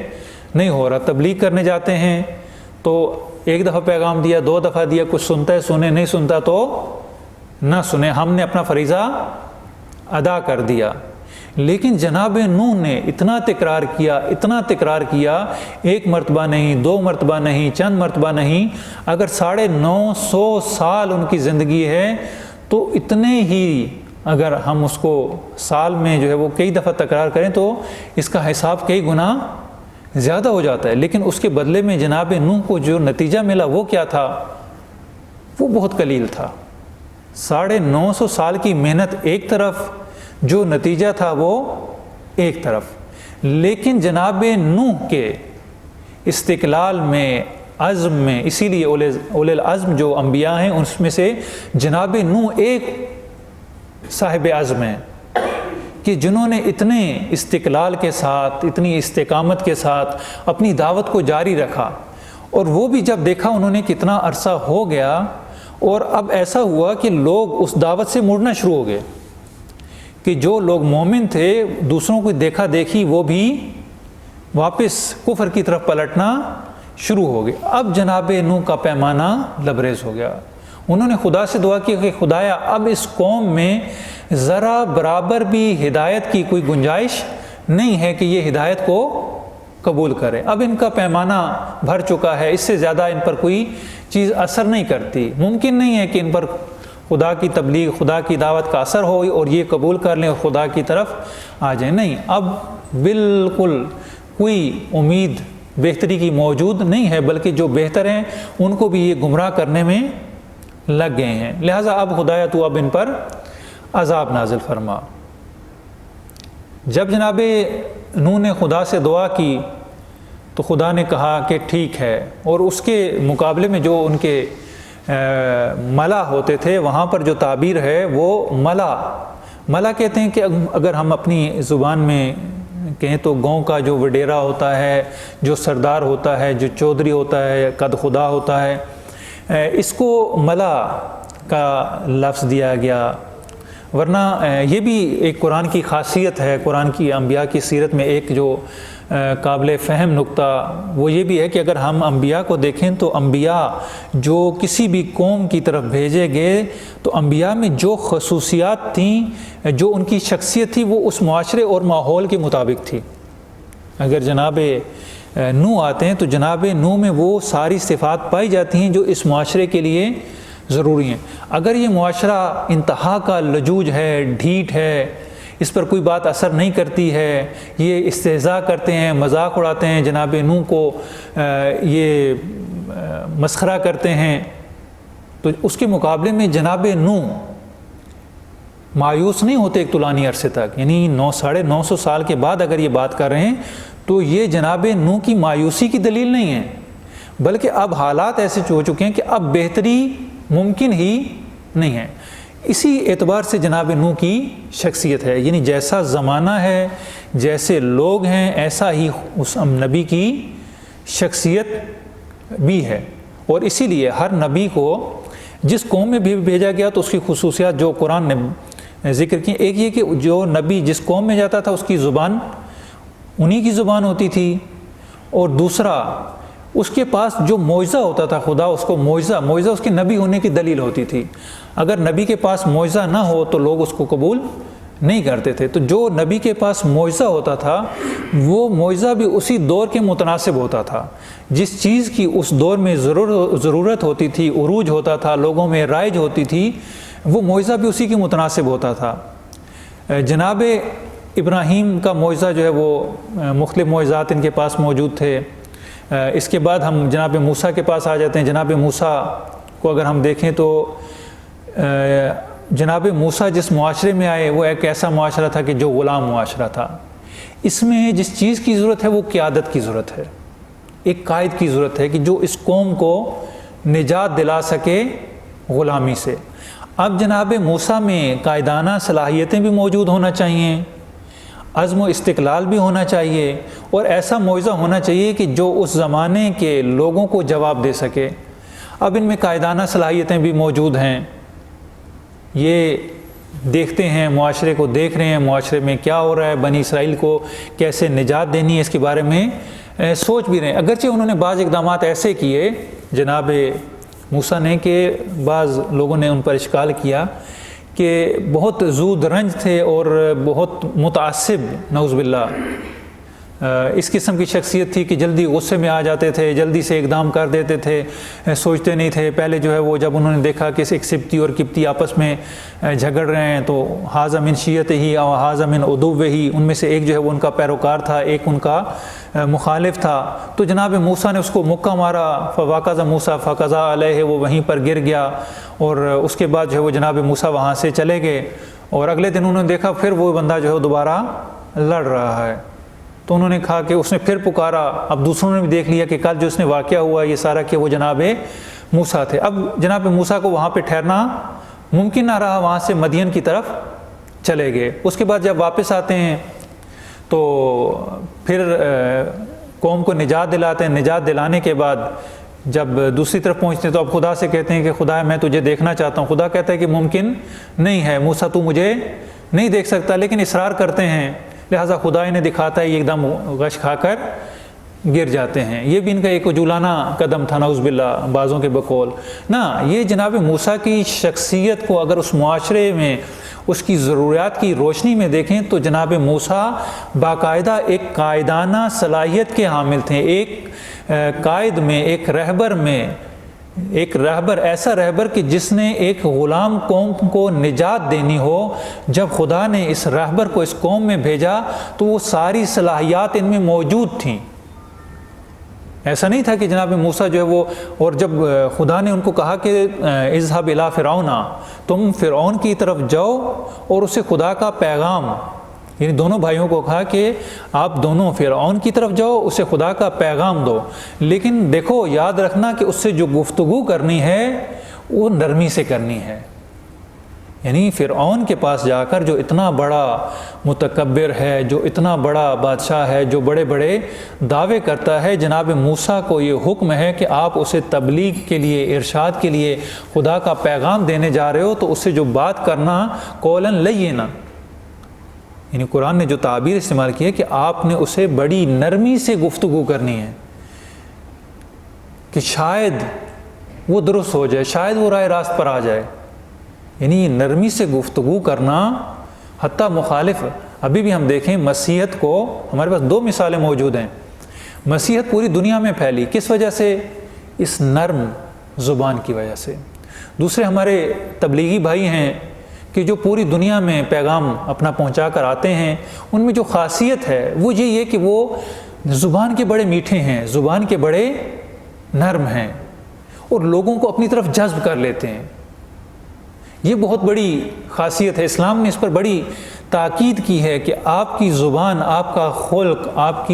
نہیں ہو رہا. تبلیغ کرنے جاتے ہیں تو ایک دفعہ پیغام دیا، 2 دفعہ دیا، کچھ سنتا ہے سنے، نہیں سنتا تو نہ سنے، ہم نے اپنا فریضہ ادا کر دیا. لیکن جناب نوح نے اتنا تکرار کیا، 1 مرتبہ نہیں، 2 مرتبہ نہیں، چند مرتبہ نہیں، اگر 950 سال ان کی زندگی ہے تو اتنے ہی اگر ہم اس کو سال میں جو ہے وہ کئی دفعہ تکرار کریں تو اس کا حساب کئی گنا زیادہ ہو جاتا ہے. لیکن اس کے بدلے میں جناب نوح کو جو نتیجہ ملا وہ کیا تھا؟ وہ بہت قلیل تھا. 950 سال کی محنت ایک طرف، جو نتیجہ تھا وہ ایک طرف. لیکن جناب نوح کے استقلال میں، عزم میں، اسی لیے اولے العزم جو انبیاء ہیں اس میں سے جناب نوح ایک صاحب عزم ہیں کہ جنہوں نے اتنے استقلال کے ساتھ، اتنی استقامت کے ساتھ اپنی دعوت کو جاری رکھا. اور وہ بھی جب دیکھا انہوں نے کتنا عرصہ ہو گیا اور اب ایسا ہوا کہ لوگ اس دعوت سے مڑنا شروع ہو گئے کہ جو لوگ مومن تھے دوسروں کو دیکھا دیکھی وہ بھی واپس کفر کی طرف پلٹنا شروع ہو گئے. اب جناب نوح کا پیمانہ لبریز ہو گیا. انہوں نے خدا سے دعا کی کہ خدایا اب اس قوم میں ذرا برابر بھی ہدایت کی کوئی گنجائش نہیں ہے کہ یہ ہدایت کو قبول کرے. اب ان کا پیمانہ بھر چکا ہے، اس سے زیادہ ان پر کوئی چیز اثر نہیں کرتی. ممکن نہیں ہے کہ ان پر خدا کی تبلیغ، خدا کی دعوت کا اثر ہو اور یہ قبول کر لیں اور خدا کی طرف آ جائیں. نہیں، اب بالکل کوئی امید بہتری کی موجود نہیں ہے، بلکہ جو بہتر ہیں ان کو بھی یہ گمراہ کرنے میں لگ گئے ہیں. لہٰذا اب خدایا تو اب ان پر عذاب نازل فرما. جب جناب نوح نے خدا سے دعا کی تو خدا نے کہا کہ ٹھیک ہے. اور اس کے مقابلے میں جو ان کے ملا ہوتے تھے، وہاں پر جو تعبیر ہے وہ ملا کہتے ہیں کہ اگر ہم اپنی زبان میں کہیں تو گاؤں کا جو وڈیرا ہوتا ہے، جو سردار ہوتا ہے، جو چودھری ہوتا ہے، قد خدا ہوتا ہے، اس کو ملا کا لفظ دیا گیا. ورنہ یہ بھی ایک قرآن کی خاصیت ہے. قرآن کی انبیاء کی سیرت میں ایک جو قابل فہم نقطہ وہ یہ بھی ہے کہ اگر ہم انبیاء کو دیکھیں تو انبیاء جو کسی بھی قوم کی طرف بھیجے گئے تو انبیاء میں جو خصوصیات تھیں، جو ان کی شخصیت تھی، وہ اس معاشرے اور ماحول کے مطابق تھی. اگر جناب نوح آتے ہیں تو جناب نوح میں وہ ساری صفات پائی جاتی ہیں جو اس معاشرے کے لیے ضروری ہیں۔ اگر یہ معاشرہ انتہا کا لجوج ہے، ڈھیٹ ہے، اس پر کوئی بات اثر نہیں کرتی ہے، یہ استہزاء کرتے ہیں، مذاق اڑاتے ہیں، جناب نوح کو یہ مسخرہ کرتے ہیں، تو اس کے مقابلے میں جناب نوح مایوس نہیں ہوتے ایک طولانی عرصے تک، یعنی 950 سال کے بعد اگر یہ بات کر رہے ہیں تو یہ جناب نوح کی مایوسی کی دلیل نہیں ہے، بلکہ اب حالات ایسے ہو چکے ہیں کہ اب بہتری ممکن ہی نہیں ہے۔ اسی اعتبار سے جناب نوح کی شخصیت ہے، یعنی جیسا زمانہ ہے، جیسے لوگ ہیں، ایسا ہی اس نبی کی شخصیت بھی ہے، اور اسی لیے ہر نبی کو جس قوم میں بھی بھیجا گیا تو اس کی خصوصیات جو قرآن نے ذکر کی، ایک یہ کہ جو نبی جس قوم میں جاتا تھا اس کی زبان انہی کی زبان ہوتی تھی، اور دوسرا اس کے پاس جو معجزہ ہوتا تھا، خدا اس کو معجزہ اس کے نبی ہونے کی دلیل ہوتی تھی۔ اگر نبی کے پاس معجزہ نہ ہو تو لوگ اس کو قبول نہیں کرتے تھے، تو جو نبی کے پاس معجزہ ہوتا تھا وہ معجزہ بھی اسی دور کے متناسب ہوتا تھا، جس چیز کی اس دور میں ضرورت ہوتی تھی، عروج ہوتا تھا، لوگوں میں رائج ہوتی تھی، وہ معجزہ بھی اسی کے متناسب ہوتا تھا۔ جناب ابراہیم کا معجزہ جو ہے وہ مختلف معجزات ان کے پاس موجود تھے۔ اس کے بعد ہم جناب موسیٰ کے پاس آ جاتے ہیں۔ جناب موسیٰ کو اگر ہم دیکھیں تو جناب موسیٰ جس معاشرے میں آئے وہ ایک ایسا معاشرہ تھا کہ جو غلام معاشرہ تھا۔ اس میں جس چیز کی ضرورت ہے وہ قیادت کی ضرورت ہے، ایک قائد کی ضرورت ہے کہ جو اس قوم کو نجات دلا سکے غلامی سے۔ اب جناب موسیٰ میں قائدانہ صلاحیتیں بھی موجود ہونا چاہیے، عزم و استقلال بھی ہونا چاہیے، اور ایسا معجزہ ہونا چاہیے کہ جو اس زمانے کے لوگوں کو جواب دے سکے۔ اب ان میں قائدانہ صلاحیتیں بھی موجود ہیں، یہ دیکھتے ہیں، معاشرے کو دیکھ رہے ہیں، معاشرے میں کیا ہو رہا ہے، بنی اسرائیل کو کیسے نجات دینی ہے، اس کے بارے میں سوچ بھی رہے ہیں۔ اگرچہ انہوں نے بعض اقدامات ایسے کیے جناب موسیٰ نے کہ بعض لوگوں نے ان پر اشکال کیا کہ بہت زود رنج تھے اور بہت متعصب، نعوذ باللہ، اس قسم کی شخصیت تھی کہ جلدی غصے میں آ جاتے تھے، جلدی سے اقدام کر دیتے تھے، سوچتے نہیں تھے۔ پہلے جو ہے وہ جب انہوں نے دیکھا کہ ایک سبتی اور کبتی آپس میں جھگڑ رہے ہیں تو ھذا من شیعتہ او ھذا من عدوہ، ان میں سے ایک جو ہے وہ ان کا پیروکار تھا، ایک ان کا مخالف تھا، تو جناب موسیٰ نے اس کو مکہ مارا، فوقظ موسیٰ فقضا علیہ، وہ وہیں پر گر گیا، اور اس کے بعد جو ہے وہ جناب موسیٰ وہاں سے چلے گئے، اور اگلے دن انہوں نے دیکھا پھر وہ بندہ جو ہے دوبارہ لڑ رہا ہے، تو انہوں نے کہا کہ اس نے پھر پکارا۔ اب دوسروں نے بھی دیکھ لیا کہ کل جو اس نے واقعہ ہوا یہ سارا کہ وہ جناب موسیٰ تھے۔ اب جناب موسیٰ کو وہاں پہ ٹھہرنا ممکن نہ رہا، وہاں سے مدین کی طرف چلے گئے۔ اس کے بعد جب واپس آتے ہیں تو پھر قوم کو نجات دلاتے ہیں۔ نجات دلانے کے بعد جب دوسری طرف پہنچتے ہیں تو اب خدا سے کہتے ہیں کہ خدا میں تجھے دیکھنا چاہتا ہوں۔ خدا کہتا ہے کہ ممکن نہیں ہے موسیٰ، تو مجھے نہیں دیکھ سکتا، لیکن اصرار کرتے ہیں، لہٰذا خدا انہیں دکھاتا ہے، یہ ایک دم غش کھا کر گر جاتے ہیں۔ یہ بھی ان کا ایک عجولانہ قدم تھا، نعوذ باللہ، بعضوں کے بقول نہ۔ یہ جناب موسیٰ کی شخصیت کو اگر اس معاشرے میں اس کی ضروریات کی روشنی میں دیکھیں تو جناب موسیٰ باقاعدہ ایک قائدانہ صلاحیت کے حامل تھے۔ ایک قائد میں، ایک رہبر میں، ایک رہبر، ایسا رہبر کہ جس نے ایک غلام قوم کو نجات دینی ہو، جب خدا نے اس رہبر کو اس قوم میں بھیجا تو وہ ساری صلاحیات ان میں موجود تھیں۔ ایسا نہیں تھا کہ جناب موسیٰ جو ہے وہ، اور جب خدا نے ان کو کہا کہ اذهب الی فرعون، تم فرعون کی طرف جاؤ اور اسے خدا کا پیغام، یعنی دونوں بھائیوں کو کہا کہ آپ دونوں فرعون کی طرف جاؤ، اسے خدا کا پیغام دو، لیکن دیکھو یاد رکھنا کہ اس سے جو گفتگو کرنی ہے وہ نرمی سے کرنی ہے۔ یعنی فرعون کے پاس جا کر جو اتنا بڑا متکبر ہے، جو اتنا بڑا بادشاہ ہے، جو بڑے بڑے دعوے کرتا ہے، جناب موسیٰ کو یہ حکم ہے کہ آپ اسے تبلیغ کے لیے، ارشاد کے لیے خدا کا پیغام دینے جا رہے ہو، تو اس سے جو بات کرنا قولاً لینا، یعنی قرآن نے جو تعبیر استعمال کی ہے کہ آپ نے اسے بڑی نرمی سے گفتگو کرنی ہے کہ شاید وہ درست ہو جائے، شاید وہ راہ راست پر آ جائے۔ یعنی نرمی سے گفتگو کرنا، حتیٰ مخالف، ابھی بھی ہم دیکھیں مسیحیت کو، ہمارے پاس دو مثالیں موجود ہیں۔ مسیحیت پوری دنیا میں پھیلی، کس وجہ سے؟ اس نرم زبان کی وجہ سے۔ دوسرے ہمارے تبلیغی بھائی ہیں کہ جو پوری دنیا میں پیغام اپنا پہنچا کر آتے ہیں، ان میں جو خاصیت ہے وہ یہی ہے کہ وہ زبان کے بڑے میٹھے ہیں، زبان کے بڑے نرم ہیں اور لوگوں کو اپنی طرف جذب کر لیتے ہیں۔ یہ بہت بڑی خاصیت ہے۔ اسلام نے اس پر بڑی تاکید کی ہے کہ آپ کی زبان، آپ کا خلق، آپ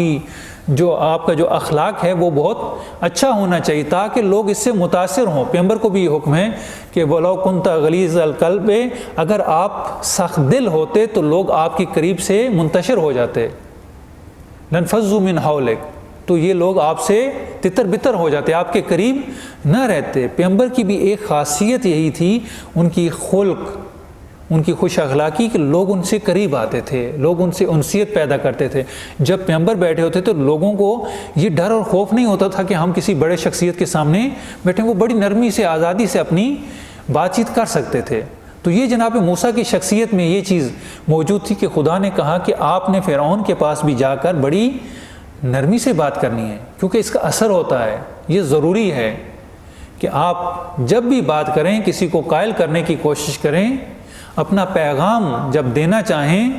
کا جو اخلاق ہے وہ بہت اچھا ہونا چاہیے تاکہ لوگ اس سے متاثر ہوں۔ پیغمبر کو بھی یہ حکم ہے کہ وَلَوْ كُنْتَ غَلِيظَ الْقَلْبِ، اگر آپ سخت دل ہوتے تو لوگ آپ کے قریب سے منتشر ہو جاتے، لَانْفَضُّوا مِنْ حَوْلِكَ، تو یہ لوگ آپ سے تتر بتر ہو جاتے، آپ کے قریب نہ رہتے۔ پیغمبر کی بھی ایک خاصیت یہی تھی، ان کی خلق، ان کی خوش اخلاقی، کہ لوگ ان سے قریب آتے تھے، لوگ ان سے انسیت پیدا کرتے تھے۔ جب پیغمبر بیٹھے ہوتے تو لوگوں کو یہ ڈر اور خوف نہیں ہوتا تھا کہ ہم کسی بڑے شخصیت کے سامنے بیٹھیں، وہ بڑی نرمی سے، آزادی سے اپنی بات چیت کر سکتے تھے۔ تو یہ جناب موسیٰ کی شخصیت میں یہ چیز موجود تھی کہ خدا نے کہا کہ آپ نے فرعون کے پاس بھی جا کر بڑی نرمی سے بات کرنی ہے، کیونکہ اس کا اثر ہوتا ہے۔ یہ ضروری ہے کہ آپ جب بھی بات کریں، کسی کو قائل کرنے کی کوشش کریں، اپنا پیغام جب دینا چاہیں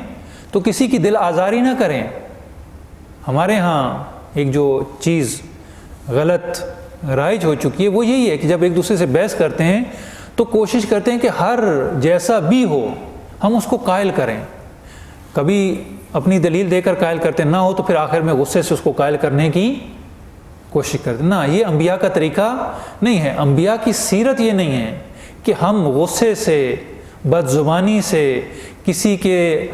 تو کسی کی دل آزاری نہ کریں۔ ہمارے ہاں ایک جو چیز غلط رائج ہو چکی ہے وہ یہی ہے کہ جب ایک دوسرے سے بحث کرتے ہیں تو کوشش کرتے ہیں کہ ہر جیسا بھی ہو ہم اس کو قائل کریں۔ کبھی اپنی دلیل دے کر قائل کرتے نہ ہو تو پھر آخر میں غصے سے اس کو قائل کرنے کی کوشش کرتے۔ نہ، یہ انبیاء کا طریقہ نہیں ہے۔ انبیاء کی سیرت یہ نہیں ہے کہ ہم غصے سے، بد زبانی سے، کسی کے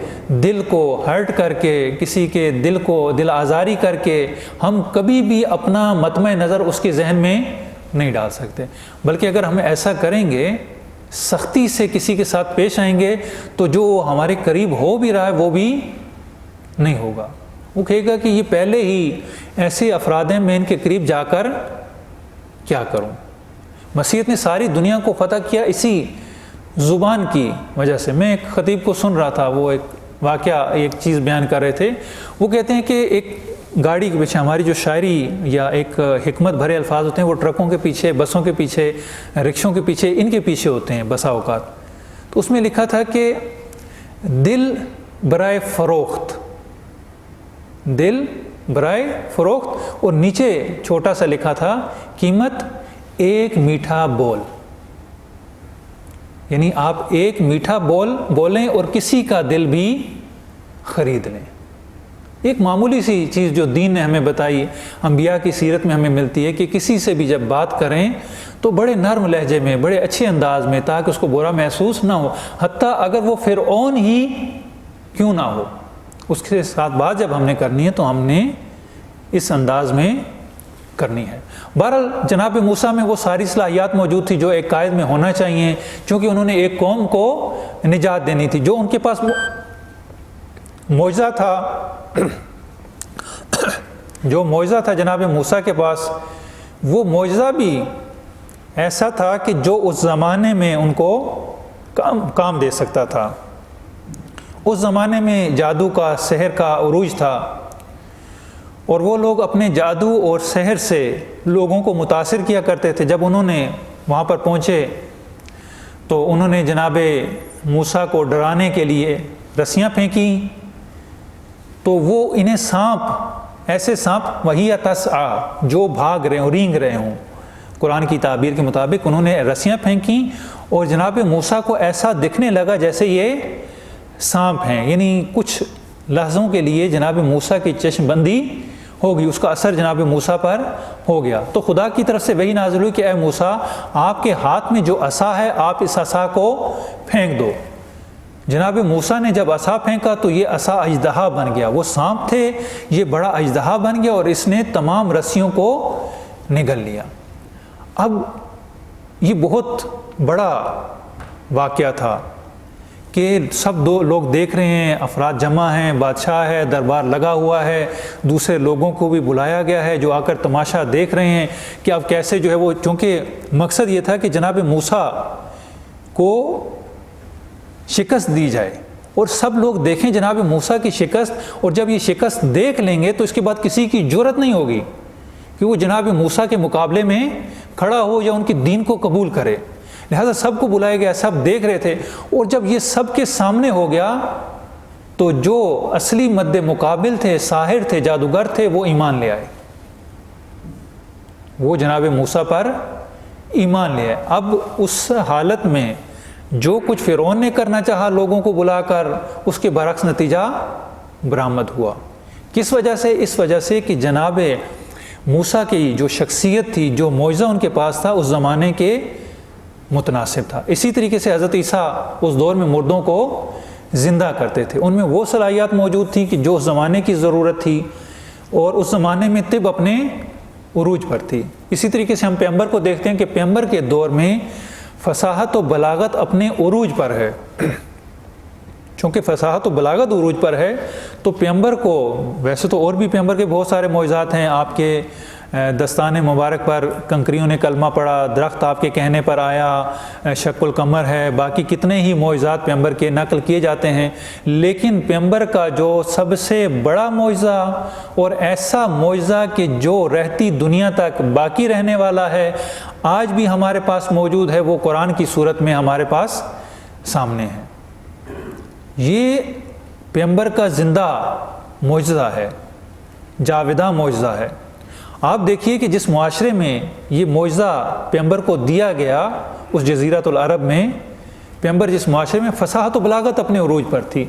دل کو ہرٹ کر کے، کسی کے دل کو دل آزاری کر کے ہم کبھی بھی اپنا مطمع نظر اس کے ذہن میں نہیں ڈال سکتے، بلکہ اگر ہم ایسا کریں گے، سختی سے کسی کے ساتھ پیش آئیں گے تو جو ہمارے قریب ہو بھی رہا ہے وہ بھی نہیں ہوگا۔ وہ کہے گا کہ یہ پہلے ہی ایسے افراد ہیں، میں ان کے قریب جا کر کیا کروں۔ مسیحیت نے ساری دنیا کو فتح کیا اسی زبان کی وجہ سے۔ میں ایک خطیب کو سن رہا تھا، وہ ایک واقعہ، ایک چیز بیان کر رہے تھے۔ وہ کہتے ہیں کہ ایک گاڑی کے پیچھے، ہماری جو شاعری یا ایک حکمت بھرے الفاظ ہوتے ہیں وہ ٹرکوں کے پیچھے، بسوں کے پیچھے، رکشوں کے پیچھے، ان کے پیچھے ہوتے ہیں بسا اوقات۔ تو اس میں لکھا تھا کہ دل برائے فروخت، دل برائے فروخت، اور نیچے چھوٹا سا لکھا تھا قیمت ایک میٹھا بول، یعنی آپ ایک میٹھا بول بولیں اور کسی کا دل بھی خرید لیں۔ ایک معمولی سی چیز جو دین نے ہمیں بتائی، انبیاء کی سیرت میں ہمیں ملتی ہے کہ کسی سے بھی جب بات کریں تو بڑے نرم لہجے میں، بڑے اچھے انداز میں، تاکہ اس کو برا محسوس نہ ہو، حتیٰ اگر وہ فرعون ہی کیوں نہ ہو، اس کے ساتھ بات جب ہم نے کرنی ہے تو ہم نے اس انداز میں کرنی ہے۔ بہرحال جناب موسیٰ میں وہ ساری صلاحیات موجود تھی جو ایک قائد میں ہونا چاہیے، چونکہ انہوں نے ایک قوم کو نجات دینی تھی۔ جو ان کے پاس معجزہ تھا، جو معجزہ تھا جناب موسیٰ کے پاس، وہ معجزہ بھی ایسا تھا کہ جو اس زمانے میں ان کو کام دے سکتا تھا۔ اس زمانے میں جادو کا، سحر کا عروج تھا، اور وہ لوگ اپنے جادو اور سحر سے لوگوں کو متاثر کیا کرتے تھے۔ جب انہوں نے وہاں پر پہنچے تو انہوں نے جناب موسیٰ کو ڈرانے کے لیے رسیاں پھینکیں، تو وہ انہیں سانپ، ایسے سانپ وہی تسعیٰ، جو بھاگ رہے ہوں، رینگ رہے ہوں، قرآن کی تعبیر کے مطابق انہوں نے رسیاں پھینکیں اور جناب موسیٰ کو ایسا دکھنے لگا جیسے یہ سانپ ہیں، یعنی کچھ لحظوں کے لیے جناب موسیٰ کی چشم بندی ہوگی، اس کا اثر جناب موسیٰ پر ہو گیا۔ تو خدا کی طرف سے وہی نازل ہوئی کہ اے موسیٰ، آپ کے ہاتھ میں جو عصا ہے آپ اس عصا کو پھینک دو۔ جناب موسیٰ نے جب عصا پھینکا تو یہ عصا اژدہا بن گیا، وہ سانپ تھے، یہ بڑا اژدہا بن گیا اور اس نے تمام رسیوں کو نگل لیا۔ اب یہ بہت بڑا واقعہ تھا کہ سب دو لوگ دیکھ رہے ہیں، افراد جمع ہیں، بادشاہ ہے، دربار لگا ہوا ہے، دوسرے لوگوں کو بھی بلایا گیا ہے جو آ کر تماشا دیکھ رہے ہیں کہ اب کیسے جو ہے وہ، چونکہ مقصد یہ تھا کہ جناب موسیٰ کو شکست دی جائے اور سب لوگ دیکھیں جناب موسیٰ کی شکست، اور جب یہ شکست دیکھ لیں گے تو اس کے بعد کسی کی جرأت نہیں ہوگی کہ وہ جناب موسیٰ کے مقابلے میں کھڑا ہو یا ان کے دین کو قبول کرے۔ لہٰذا سب کو بلایا گیا، سب دیکھ رہے تھے، اور جب یہ سب کے سامنے ہو گیا تو جو اصلی مد مقابل تھے، ساحر تھے، جادوگر تھے، وہ ایمان لے آئے، وہ جناب موسیٰ پر ایمان لے آئے۔ اب اس حالت میں جو کچھ فرعون نے کرنا چاہا لوگوں کو بلا کر، اس کے برعکس نتیجہ برآمد ہوا۔ کس وجہ سے؟ اس وجہ سے کہ جناب موسیٰ کی جو شخصیت تھی، جو معجزہ ان کے پاس تھا، اس زمانے کے متناسب تھا۔ اسی طریقے سے حضرت عیسیٰ اس دور میں مردوں کو زندہ کرتے تھے، ان میں وہ صلاحیات موجود تھیں کہ جو اس زمانے کی ضرورت تھی، اور اس زمانے میں طب اپنے عروج پر تھی۔ اسی طریقے سے ہم پیغمبر کو دیکھتے ہیں کہ پیغمبر کے دور میں فصاحت و بلاغت اپنے عروج پر ہے۔ چونکہ فصاحت و بلاغت عروج پر ہے تو پیغمبر کو، ویسے تو اور بھی پیغمبر کے بہت سارے معجزات ہیں، آپ کے دستان مبارک پر کنکریوں نے کلمہ پڑھا، درخت آپ کے کہنے پر آیا، شق القمر ہے، باقی کتنے ہی معجزات پیغمبر کے نقل کیے جاتے ہیں، لیکن پیغمبر کا جو سب سے بڑا معجزہ اور ایسا معجزہ کہ جو رہتی دنیا تک باقی رہنے والا ہے، آج بھی ہمارے پاس موجود ہے، وہ قرآن کی صورت میں ہمارے پاس سامنے ہے۔ یہ پیغمبر کا زندہ معجزہ ہے، جاوداں معجزہ ہے۔ آپ دیکھیے کہ جس معاشرے میں یہ معجزہ پیغمبر کو دیا گیا، اس جزیرۃ العرب میں پیغمبر جس معاشرے میں، فصاحت و بلاغت اپنے عروج پر تھی۔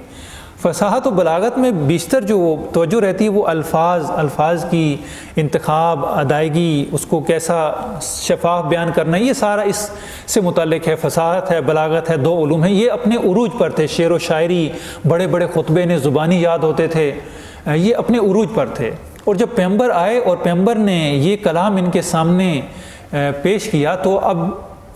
فصاحت و بلاغت میں بیشتر جو توجہ رہتی ہے وہ الفاظ کی انتخاب، ادائیگی، اس کو کیسا شفاف بیان کرنا، یہ سارا اس سے متعلق ہے۔ فصاحت ہے، بلاغت ہے، دو علوم ہیں، یہ اپنے عروج پر تھے۔ شعر و شاعری، بڑے بڑے خطبے نے زبانی یاد ہوتے تھے، یہ اپنے عروج پر تھے۔ اور جب پیغمبر آئے اور پیغمبر نے یہ کلام ان کے سامنے پیش کیا تو اب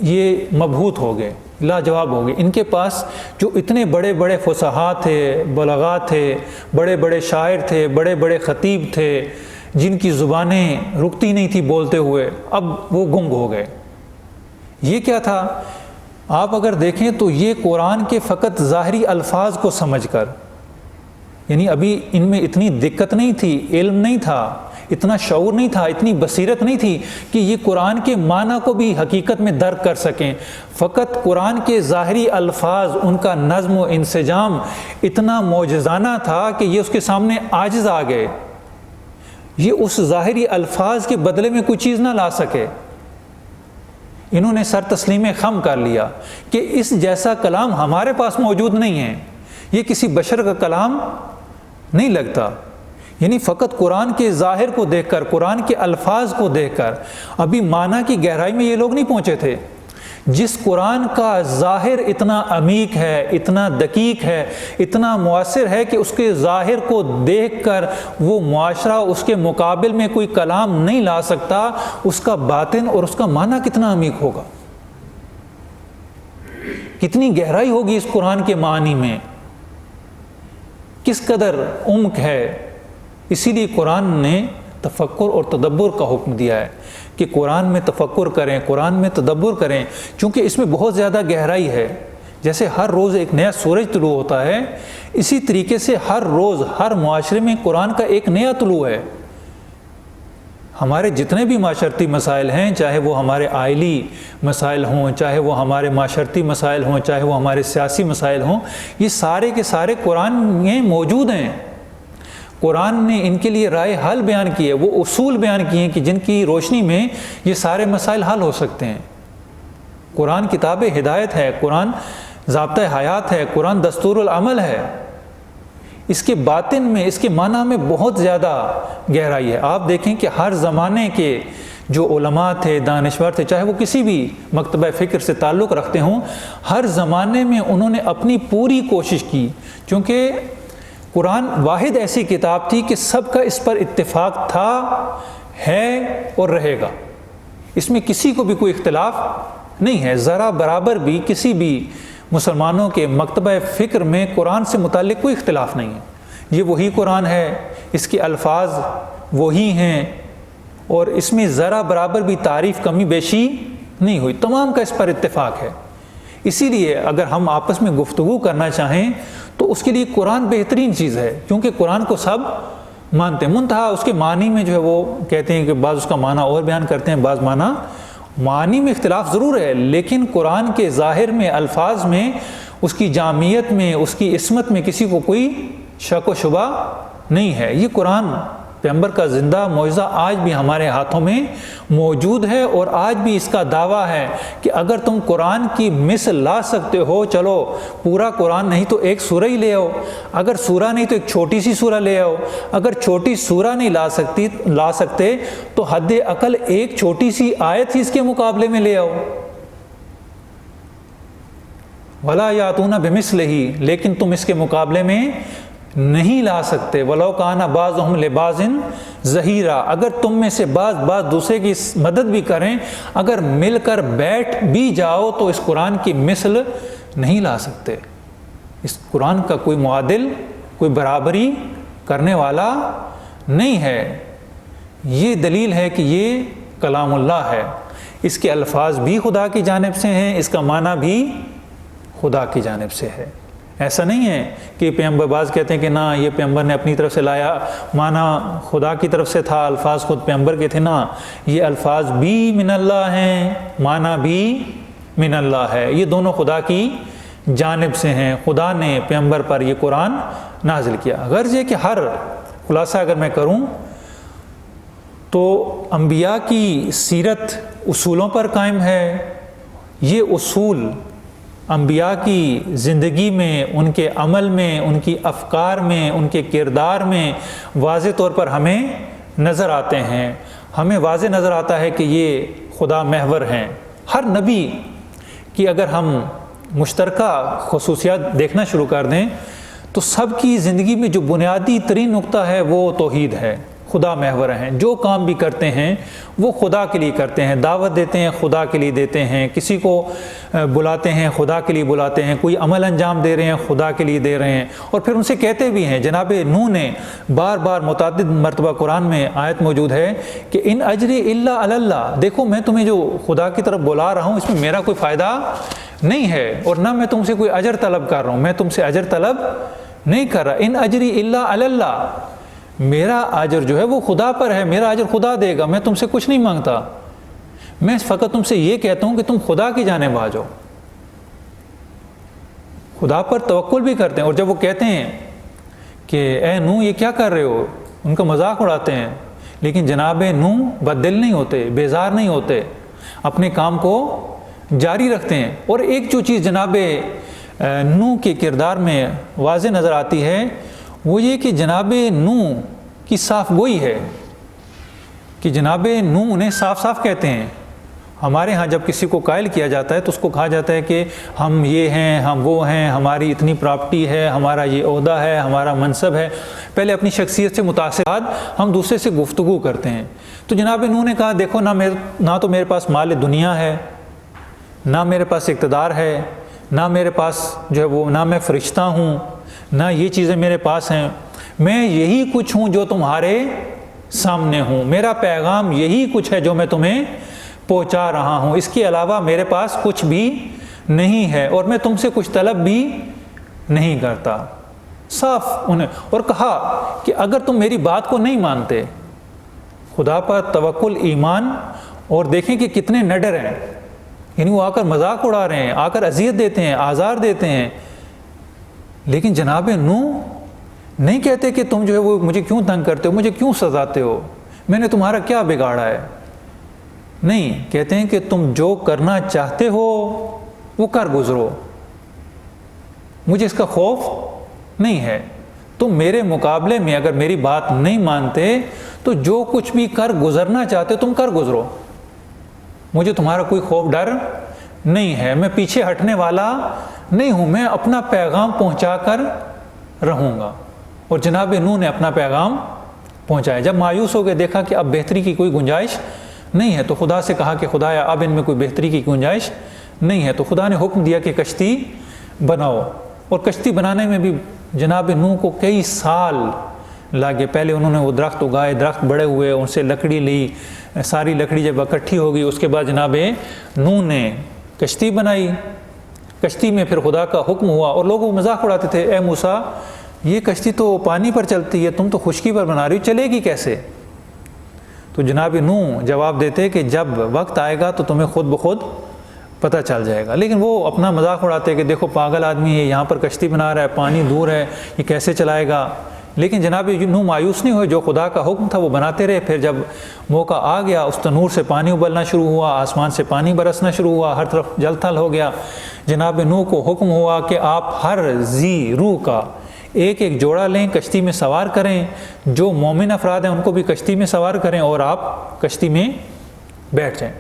یہ مبہوت ہو گئے، لاجواب ہو گئے۔ ان کے پاس جو اتنے بڑے بڑے فصاحات تھے، بلاغات تھے، بڑے بڑے شاعر تھے، بڑے بڑے خطیب تھے، جن کی زبانیں رکتی نہیں تھی بولتے ہوئے، اب وہ گنگ ہو گئے۔ یہ کیا تھا؟ آپ اگر دیکھیں تو یہ قرآن کے فقط ظاہری الفاظ کو سمجھ کر، یعنی ابھی ان میں اتنی دقت نہیں تھی، علم نہیں تھا، اتنا شعور نہیں تھا، اتنی بصیرت نہیں تھی کہ یہ قرآن کے معنی کو بھی حقیقت میں درک کر سکیں۔ فقط قرآن کے ظاہری الفاظ، ان کا نظم و انسجام اتنا معجزانہ تھا کہ یہ اس کے سامنے عاجز آ گئے۔ یہ اس ظاہری الفاظ کے بدلے میں کوئی چیز نہ لا سکے۔ انہوں نے سر تسلیم خم کر لیا کہ اس جیسا کلام ہمارے پاس موجود نہیں ہے، یہ کسی بشر کا کلام نہیں لگتا۔ یعنی فقط قرآن کے ظاہر کو دیکھ کر، قرآن کے الفاظ کو دیکھ کر، ابھی معنی کی گہرائی میں یہ لوگ نہیں پہنچے تھے۔ جس قرآن کا ظاہر اتنا عمیق ہے، اتنا دقیق ہے، اتنا مؤثر ہے کہ اس کے ظاہر کو دیکھ کر وہ معاشرہ اس کے مقابل میں کوئی کلام نہیں لا سکتا، اس کا باطن اور اس کا معنی کتنا عمیق ہوگا، کتنی گہرائی ہوگی اس قرآن کے معنی میں، کس قدر عمق ہے۔ اسی لیے قرآن نے تفکر اور تدبر کا حکم دیا ہے کہ قرآن میں تفکر کریں، قرآن میں تدبر کریں، چونکہ اس میں بہت زیادہ گہرائی ہے۔ جیسے ہر روز ایک نیا سورج طلوع ہوتا ہے، اسی طریقے سے ہر روز ہر معاشرے میں قرآن کا ایک نیا طلوع ہے۔ ہمارے جتنے بھی معاشرتی مسائل ہیں، چاہے وہ ہمارے آئلی مسائل ہوں، چاہے وہ ہمارے معاشرتی مسائل ہوں، چاہے وہ ہمارے سیاسی مسائل ہوں، یہ سارے کے سارے قرآن میں موجود ہیں۔ قرآن نے ان کے لیے رائے حل بیان کی ہے، وہ اصول بیان کیے ہیں کہ جن کی روشنی میں یہ سارے مسائل حل ہو سکتے ہیں۔ قرآن کتاب ہدایت ہے، قرآن ضابطہ حیات ہے، قرآن دستور العمل ہے۔ اس کے باطن میں، اس کے معنی میں بہت زیادہ گہرائی ہے۔ آپ دیکھیں کہ ہر زمانے کے جو علماء تھے، دانشور تھے، چاہے وہ کسی بھی مکتبہ فکر سے تعلق رکھتے ہوں، ہر زمانے میں انہوں نے اپنی پوری کوشش کی، چونکہ قرآن واحد ایسی کتاب تھی کہ سب کا اس پر اتفاق تھا، ہے اور رہے گا۔ اس میں کسی کو بھی کوئی اختلاف نہیں ہے، ذرا برابر بھی کسی بھی مسلمانوں کے مکتبہ فکر میں قرآن سے متعلق کوئی اختلاف نہیں ہے۔ یہ وہی قرآن ہے، اس کے الفاظ وہی ہیں، اور اس میں ذرا برابر بھی تعریف کمی بیشی نہیں ہوئی، تمام کا اس پر اتفاق ہے۔ اسی لیے اگر ہم آپس میں گفتگو کرنا چاہیں تو اس کے لیے قرآن بہترین چیز ہے، کیونکہ قرآن کو سب مانتے ہیں، منتہا اس کے معنی میں جو ہے وہ کہتے ہیں کہ بعض اس کا معنی اور بیان کرتے ہیں، بعض معنی میں اختلاف ضرور ہے، لیکن قرآن کے ظاہر میں، الفاظ میں، اس کی جامعیت میں، اس کی عصمت میں کسی کو کوئی شک و شبہ نہیں ہے۔ یہ قرآن پیغمبر کا زندہ معجزہ آج بھی ہمارے ہاتھوں میں موجود ہے، اور آج بھی اس کا دعویٰ ہے کہ اگر تم قرآن کی مثل لا سکتے ہو، چلو پورا قرآن نہیں تو ایک سورہ ہی لے آؤ، اگر سورہ نہیں تو ایک چھوٹی سی سورہ لے آؤ، اگر چھوٹی سورہ نہیں لا سکتے تو حد اقل ایک چھوٹی سی آیت ہی اس کے مقابلے میں لے آؤ۔ وَلَا يَأْتُونَ بِمِثْلِهِ، لیکن تم اس کے مقابلے میں نہیں لا سکتے۔ وَلَوْ كَانَ بَعْضُهُمْ لِبَعْضٍ ظَهِيرًا، اگر تم میں سے بعض دوسرے کی مدد بھی کریں، اگر مل کر بیٹھ بھی جاؤ تو اس قرآن کی مثل نہیں لا سکتے۔ اس قرآن کا کوئی معادل، کوئی برابری کرنے والا نہیں ہے۔ یہ دلیل ہے کہ یہ کلام اللہ ہے، اس کے الفاظ بھی خدا کی جانب سے ہیں، اس کا معنی بھی خدا کی جانب سے ہے۔ ایسا نہیں ہے کہ پیغمبر، بعض کہتے ہیں کہ نہ یہ پیغمبر نے اپنی طرف سے لایا، معنی خدا کی طرف سے تھا، الفاظ خود پیغمبر کے تھے، نہ، یہ الفاظ بھی من اللہ ہیں، معنی بھی من اللہ ہے، یہ دونوں خدا کی جانب سے ہیں۔ خدا نے پیغمبر پر یہ قرآن نازل کیا۔ غرض یہ کہ ہر خلاصہ اگر میں کروں تو انبیاء کی سیرت اصولوں پر قائم ہے۔ یہ اصول انبیاء کی زندگی میں، ان کے عمل میں، ان کی افکار میں، ان کے کردار میں واضح طور پر ہمیں نظر آتے ہیں۔ ہمیں واضح نظر آتا ہے کہ یہ خدا محور ہیں۔ ہر نبی کی اگر ہم مشترکہ خصوصیات دیکھنا شروع کر دیں تو سب کی زندگی میں جو بنیادی ترین نقطہ ہے وہ توحید ہے، خدا محور ہیں۔ جو کام بھی کرتے ہیں وہ خدا کے لیے کرتے ہیں، دعوت دیتے ہیں خدا کے لیے دیتے ہیں، کسی کو بلاتے ہیں خدا کے لیے بلاتے ہیں، کوئی عمل انجام دے رہے ہیں خدا کے لیے دے رہے ہیں، اور پھر ان سے کہتے بھی ہیں۔ جناب نوح نے بار بار متعدد مرتبہ قرآن میں آیت موجود ہے کہ ان اجری الا علی اللہ، دیکھو میں تمہیں جو خدا کی طرف بلا رہا ہوں اس میں میرا کوئی فائدہ نہیں ہے، اور نہ میں تم سے کوئی اجر طلب کر رہا ہوں، میں تم سے اجر طلب نہیں کر رہا۔ ان اجری الا علی اللہ، میرا اجر جو ہے وہ خدا پر ہے، میرا اجر خدا دے گا، میں تم سے کچھ نہیں مانگتا، میں فقط تم سے یہ کہتا ہوں کہ تم خدا کی جانب آ جاؤ۔ خدا پر توکل بھی کرتے ہیں، اور جب وہ کہتے ہیں کہ اے نوح یہ کیا کر رہے ہو، ان کا مذاق اڑاتے ہیں، لیکن جناب نوح بددل نہیں ہوتے، بیزار نہیں ہوتے، اپنے کام کو جاری رکھتے ہیں۔ اور ایک جو چیز جناب نوح کے کردار میں واضح نظر آتی ہے وہ یہ کہ جناب نوح کی صاف گوئی ہے، کہ جناب نوح انہیں صاف صاف کہتے ہیں۔ ہمارے ہاں جب کسی کو قائل کیا جاتا ہے تو اس کو کہا جاتا ہے کہ ہم یہ ہیں، ہم وہ ہیں، ہماری اتنی پراپرٹی ہے، ہمارا یہ عہدہ ہے، ہمارا منصب ہے، پہلے اپنی شخصیت سے متاثر بعد ہم دوسرے سے گفتگو کرتے ہیں۔ تو جناب نوح نے کہا دیکھو نہ تو میرے پاس مال دنیا ہے، نہ میرے پاس اقتدار ہے، نہ میرے پاس جو ہے وہ، نہ میں فرشتہ ہوں، نہ یہ چیزیں میرے پاس ہیں، میں یہی کچھ ہوں جو تمہارے سامنے ہوں، میرا پیغام یہی کچھ ہے جو میں تمہیں پہنچا رہا ہوں، اس کے علاوہ میرے پاس کچھ بھی نہیں ہے، اور میں تم سے کچھ طلب بھی نہیں کرتا۔ صاف انہیں، اور کہا کہ اگر تم میری بات کو نہیں مانتے، خدا پر توکل، ایمان، اور دیکھیں کہ کتنے نڈر ہیں، یعنی وہ آ کر مذاق اڑا رہے ہیں، آ کر اذیت دیتے ہیں، آزار دیتے ہیں، لیکن جناب نوح نہیں کہتے کہ تم جو ہے وہ مجھے کیوں تنگ کرتے ہو، مجھے کیوں سزاتے ہو، میں نے تمہارا کیا بگاڑا ہے، نہیں، کہتے ہیں کہ تم جو کرنا چاہتے ہو وہ کر گزرو، مجھے اس کا خوف نہیں ہے، تم میرے مقابلے میں اگر میری بات نہیں مانتے تو جو کچھ بھی کر گزرنا چاہتے تم کر گزرو، مجھے تمہارا کوئی خوف ڈر نہیں ہے، میں پیچھے ہٹنے والا نہیں ہوں، میں اپنا پیغام پہنچا کر رہوں گا۔ اور جناب نوح نے اپنا پیغام پہنچایا۔ جب مایوس ہو گئے، دیکھا کہ اب بہتری کی کوئی گنجائش نہیں ہے، تو خدا سے کہا کہ خدایا اب ان میں کوئی بہتری کی گنجائش نہیں ہے، تو خدا نے حکم دیا کہ کشتی بناؤ، اور کشتی بنانے میں بھی جناب نوح کو کئی سال لگے۔ پہلے انہوں نے وہ درخت اگائے، درخت بڑے ہوئے، ان سے لکڑی لی، ساری لکڑی جب اکٹھی ہو گئی اس کے بعد جناب نوح نے کشتی بنائی۔ کشتی میں پھر خدا کا حکم ہوا، اور لوگ وہ مذاق اڑاتے تھے، اے موسیٰ یہ کشتی تو پانی پر چلتی ہے، تم تو خشکی پر بنا رہی ہو، چلے گی کیسے؟ تو جناب نوح جواب دیتے کہ جب وقت آئے گا تو تمہیں خود بخود پتہ چل جائے گا۔ لیکن وہ اپنا مذاق اڑاتے کہ دیکھو پاگل آدمی ہے، یہاں پر کشتی بنا رہا ہے، پانی دور ہے، یہ کیسے چلائے گا؟ لیکن جناب نوح مایوس نہیں ہوئے، جو خدا کا حکم تھا وہ بناتے رہے۔ پھر جب موقع آ گیا، اس تنور سے پانی ابلنا شروع ہوا، آسمان سے پانی برسنا شروع ہوا، ہر طرف جل تھل ہو گیا۔ جناب نوح کو حکم ہوا کہ آپ ہر ذی روح کا ایک ایک جوڑا لیں، کشتی میں سوار کریں، جو مومن افراد ہیں ان کو بھی کشتی میں سوار کریں اور آپ کشتی میں بیٹھ جائیں،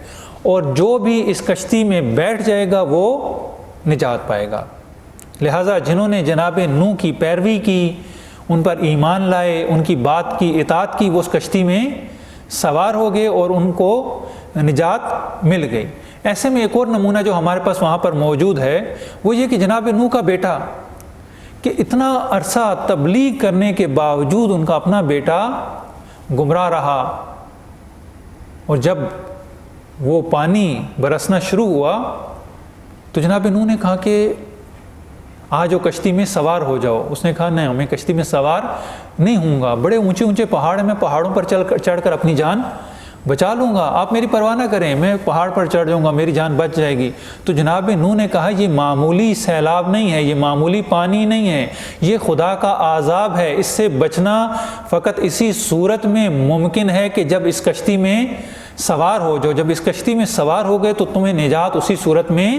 اور جو بھی اس کشتی میں بیٹھ جائے گا وہ نجات پائے گا۔ لہٰذا جنہوں نے جناب نوح کی پیروی کی، ان پر ایمان لائے، ان کی بات کی اطاعت کی، وہ اس کشتی میں سوار ہو گئے اور ان کو نجات مل گئی۔ ایسے میں ایک اور نمونہ جو ہمارے پاس وہاں پر موجود ہے وہ یہ کہ جناب نوح کا بیٹا، کہ اتنا عرصہ تبلیغ کرنے کے باوجود ان کا اپنا بیٹا گمراہ رہا، اور جب وہ پانی برسنا شروع ہوا تو جناب نوح نے کہا کہ آج وہ کشتی میں سوار ہو جاؤ۔ اس نے کہا نہیں، میں کشتی میں سوار نہیں ہوں گا، بڑے اونچے اونچے پہاڑ ہیں، میں پہاڑوں پر چڑھ کر اپنی جان بچا لوں گا، آپ میری پرواہ نہ کریں، میں پہاڑ پر چڑھ جاؤں گا، میری جان بچ جائے گی۔ تو جناب نوح نے کہا یہ معمولی سیلاب نہیں ہے، یہ معمولی پانی نہیں ہے، یہ خدا کا عذاب ہے، اس سے بچنا فقط اسی صورت میں ممکن ہے کہ جب اس کشتی میں سوار ہو جاؤ۔ جب اس کشتی میں سوار ہو گئے تو تمہیں نجات اسی صورت میں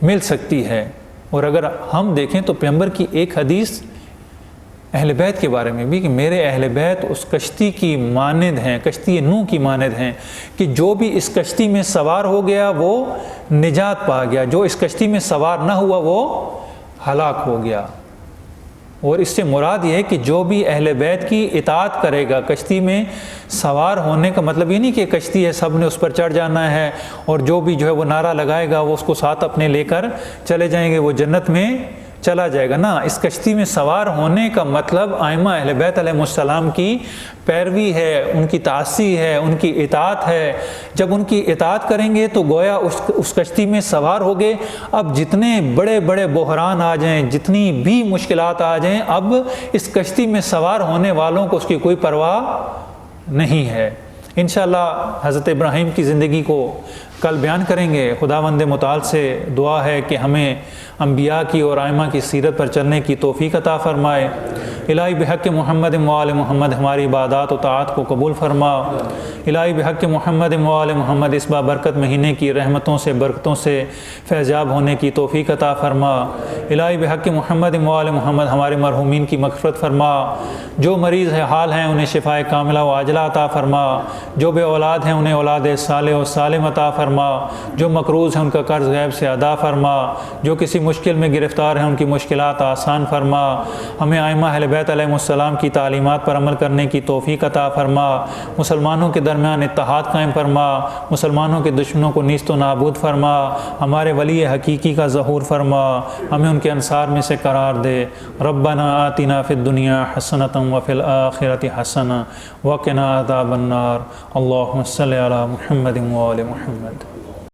مل سکتی ہے۔ اور اگر ہم دیکھیں تو پیغمبر کی ایک حدیث اہل بیت کے بارے میں بھی، کہ میرے اہل بیت اس کشتی کی مانند ہیں، کشتی نوح کی مانند ہیں، کہ جو بھی اس کشتی میں سوار ہو گیا وہ نجات پا گیا، جو اس کشتی میں سوار نہ ہوا وہ ہلاک ہو گیا۔ اور اس سے مراد یہ ہے کہ جو بھی اہل بیت کی اطاعت کرے گا، کشتی میں سوار ہونے کا مطلب یہ نہیں کہ کشتی ہے سب نے اس پر چڑھ جانا ہے، اور جو بھی جو ہے وہ نعرہ لگائے گا وہ اس کو ساتھ اپنے لے کر چلے جائیں گے، وہ جنت میں چلا جائے گا۔ نہ، اس کشتی میں سوار ہونے کا مطلب ائمہ اہل بیت علیہ السلام کی پیروی ہے، ان کی تعصی ہے، ان کی اطاعت ہے۔ جب ان کی اطاعت کریں گے تو گویا اس کشتی میں سوار ہو گئے۔ اب جتنے بڑے بڑے بحران آ جائیں، جتنی بھی مشکلات آ جائیں، اب اس کشتی میں سوار ہونے والوں کو اس کی کوئی پرواہ نہیں ہے۔ انشاءاللہ حضرت ابراہیم کی زندگی کو کل بیان کریں گے۔ خداوند متعال سے دعا ہے کہ ہمیں انبیاء کی اور ائمہ کی سیرت پر چلنے کی توفیق عطا فرمائے۔ الہی بحق محمد وآل محمد ہماری عبادات و طاعت کو قبول فرما۔ الہی بحق محمد وآل محمد اس بابرکت مہینے کی رحمتوں سے، برکتوں سے فیضیاب ہونے کی توفیق عطا فرما۔ الہی بحق محمد وآل محمد ہمارے مرحومین کی مغفرت فرما۔ جو مریض حال ہیں انہیں شفائے کاملہ و عاجلہ عطا فرما۔ جو بے اولاد ہیں انہیں اولاد صالح و سالم عطا فرما۔ جو مقروض ہیں ان کا قرض غیب سے ادا فرما۔ جو کسی مشکل میں گرفتار ہیں ان کی مشکلات آسان فرما۔ ہمیں ائمہ اہل بیت علیہ السلام کی تعلیمات پر عمل کرنے کی توفیق عطا فرما۔ مسلمانوں کے درمیان اتحاد قائم فرما۔ مسلمانوں کے دشمنوں کو نیست و نابود فرما۔ ہمارے ولی حقیقی کا ظہور فرما۔ ہمیں ان کے انصار میں سے قرار دے۔ ربنا آتنا فی الدنیا حسنۃ وفی الآخرۃ حسنۃ وقنا عذاب النار۔ اللہم صلی علی محمد وآل محمد۔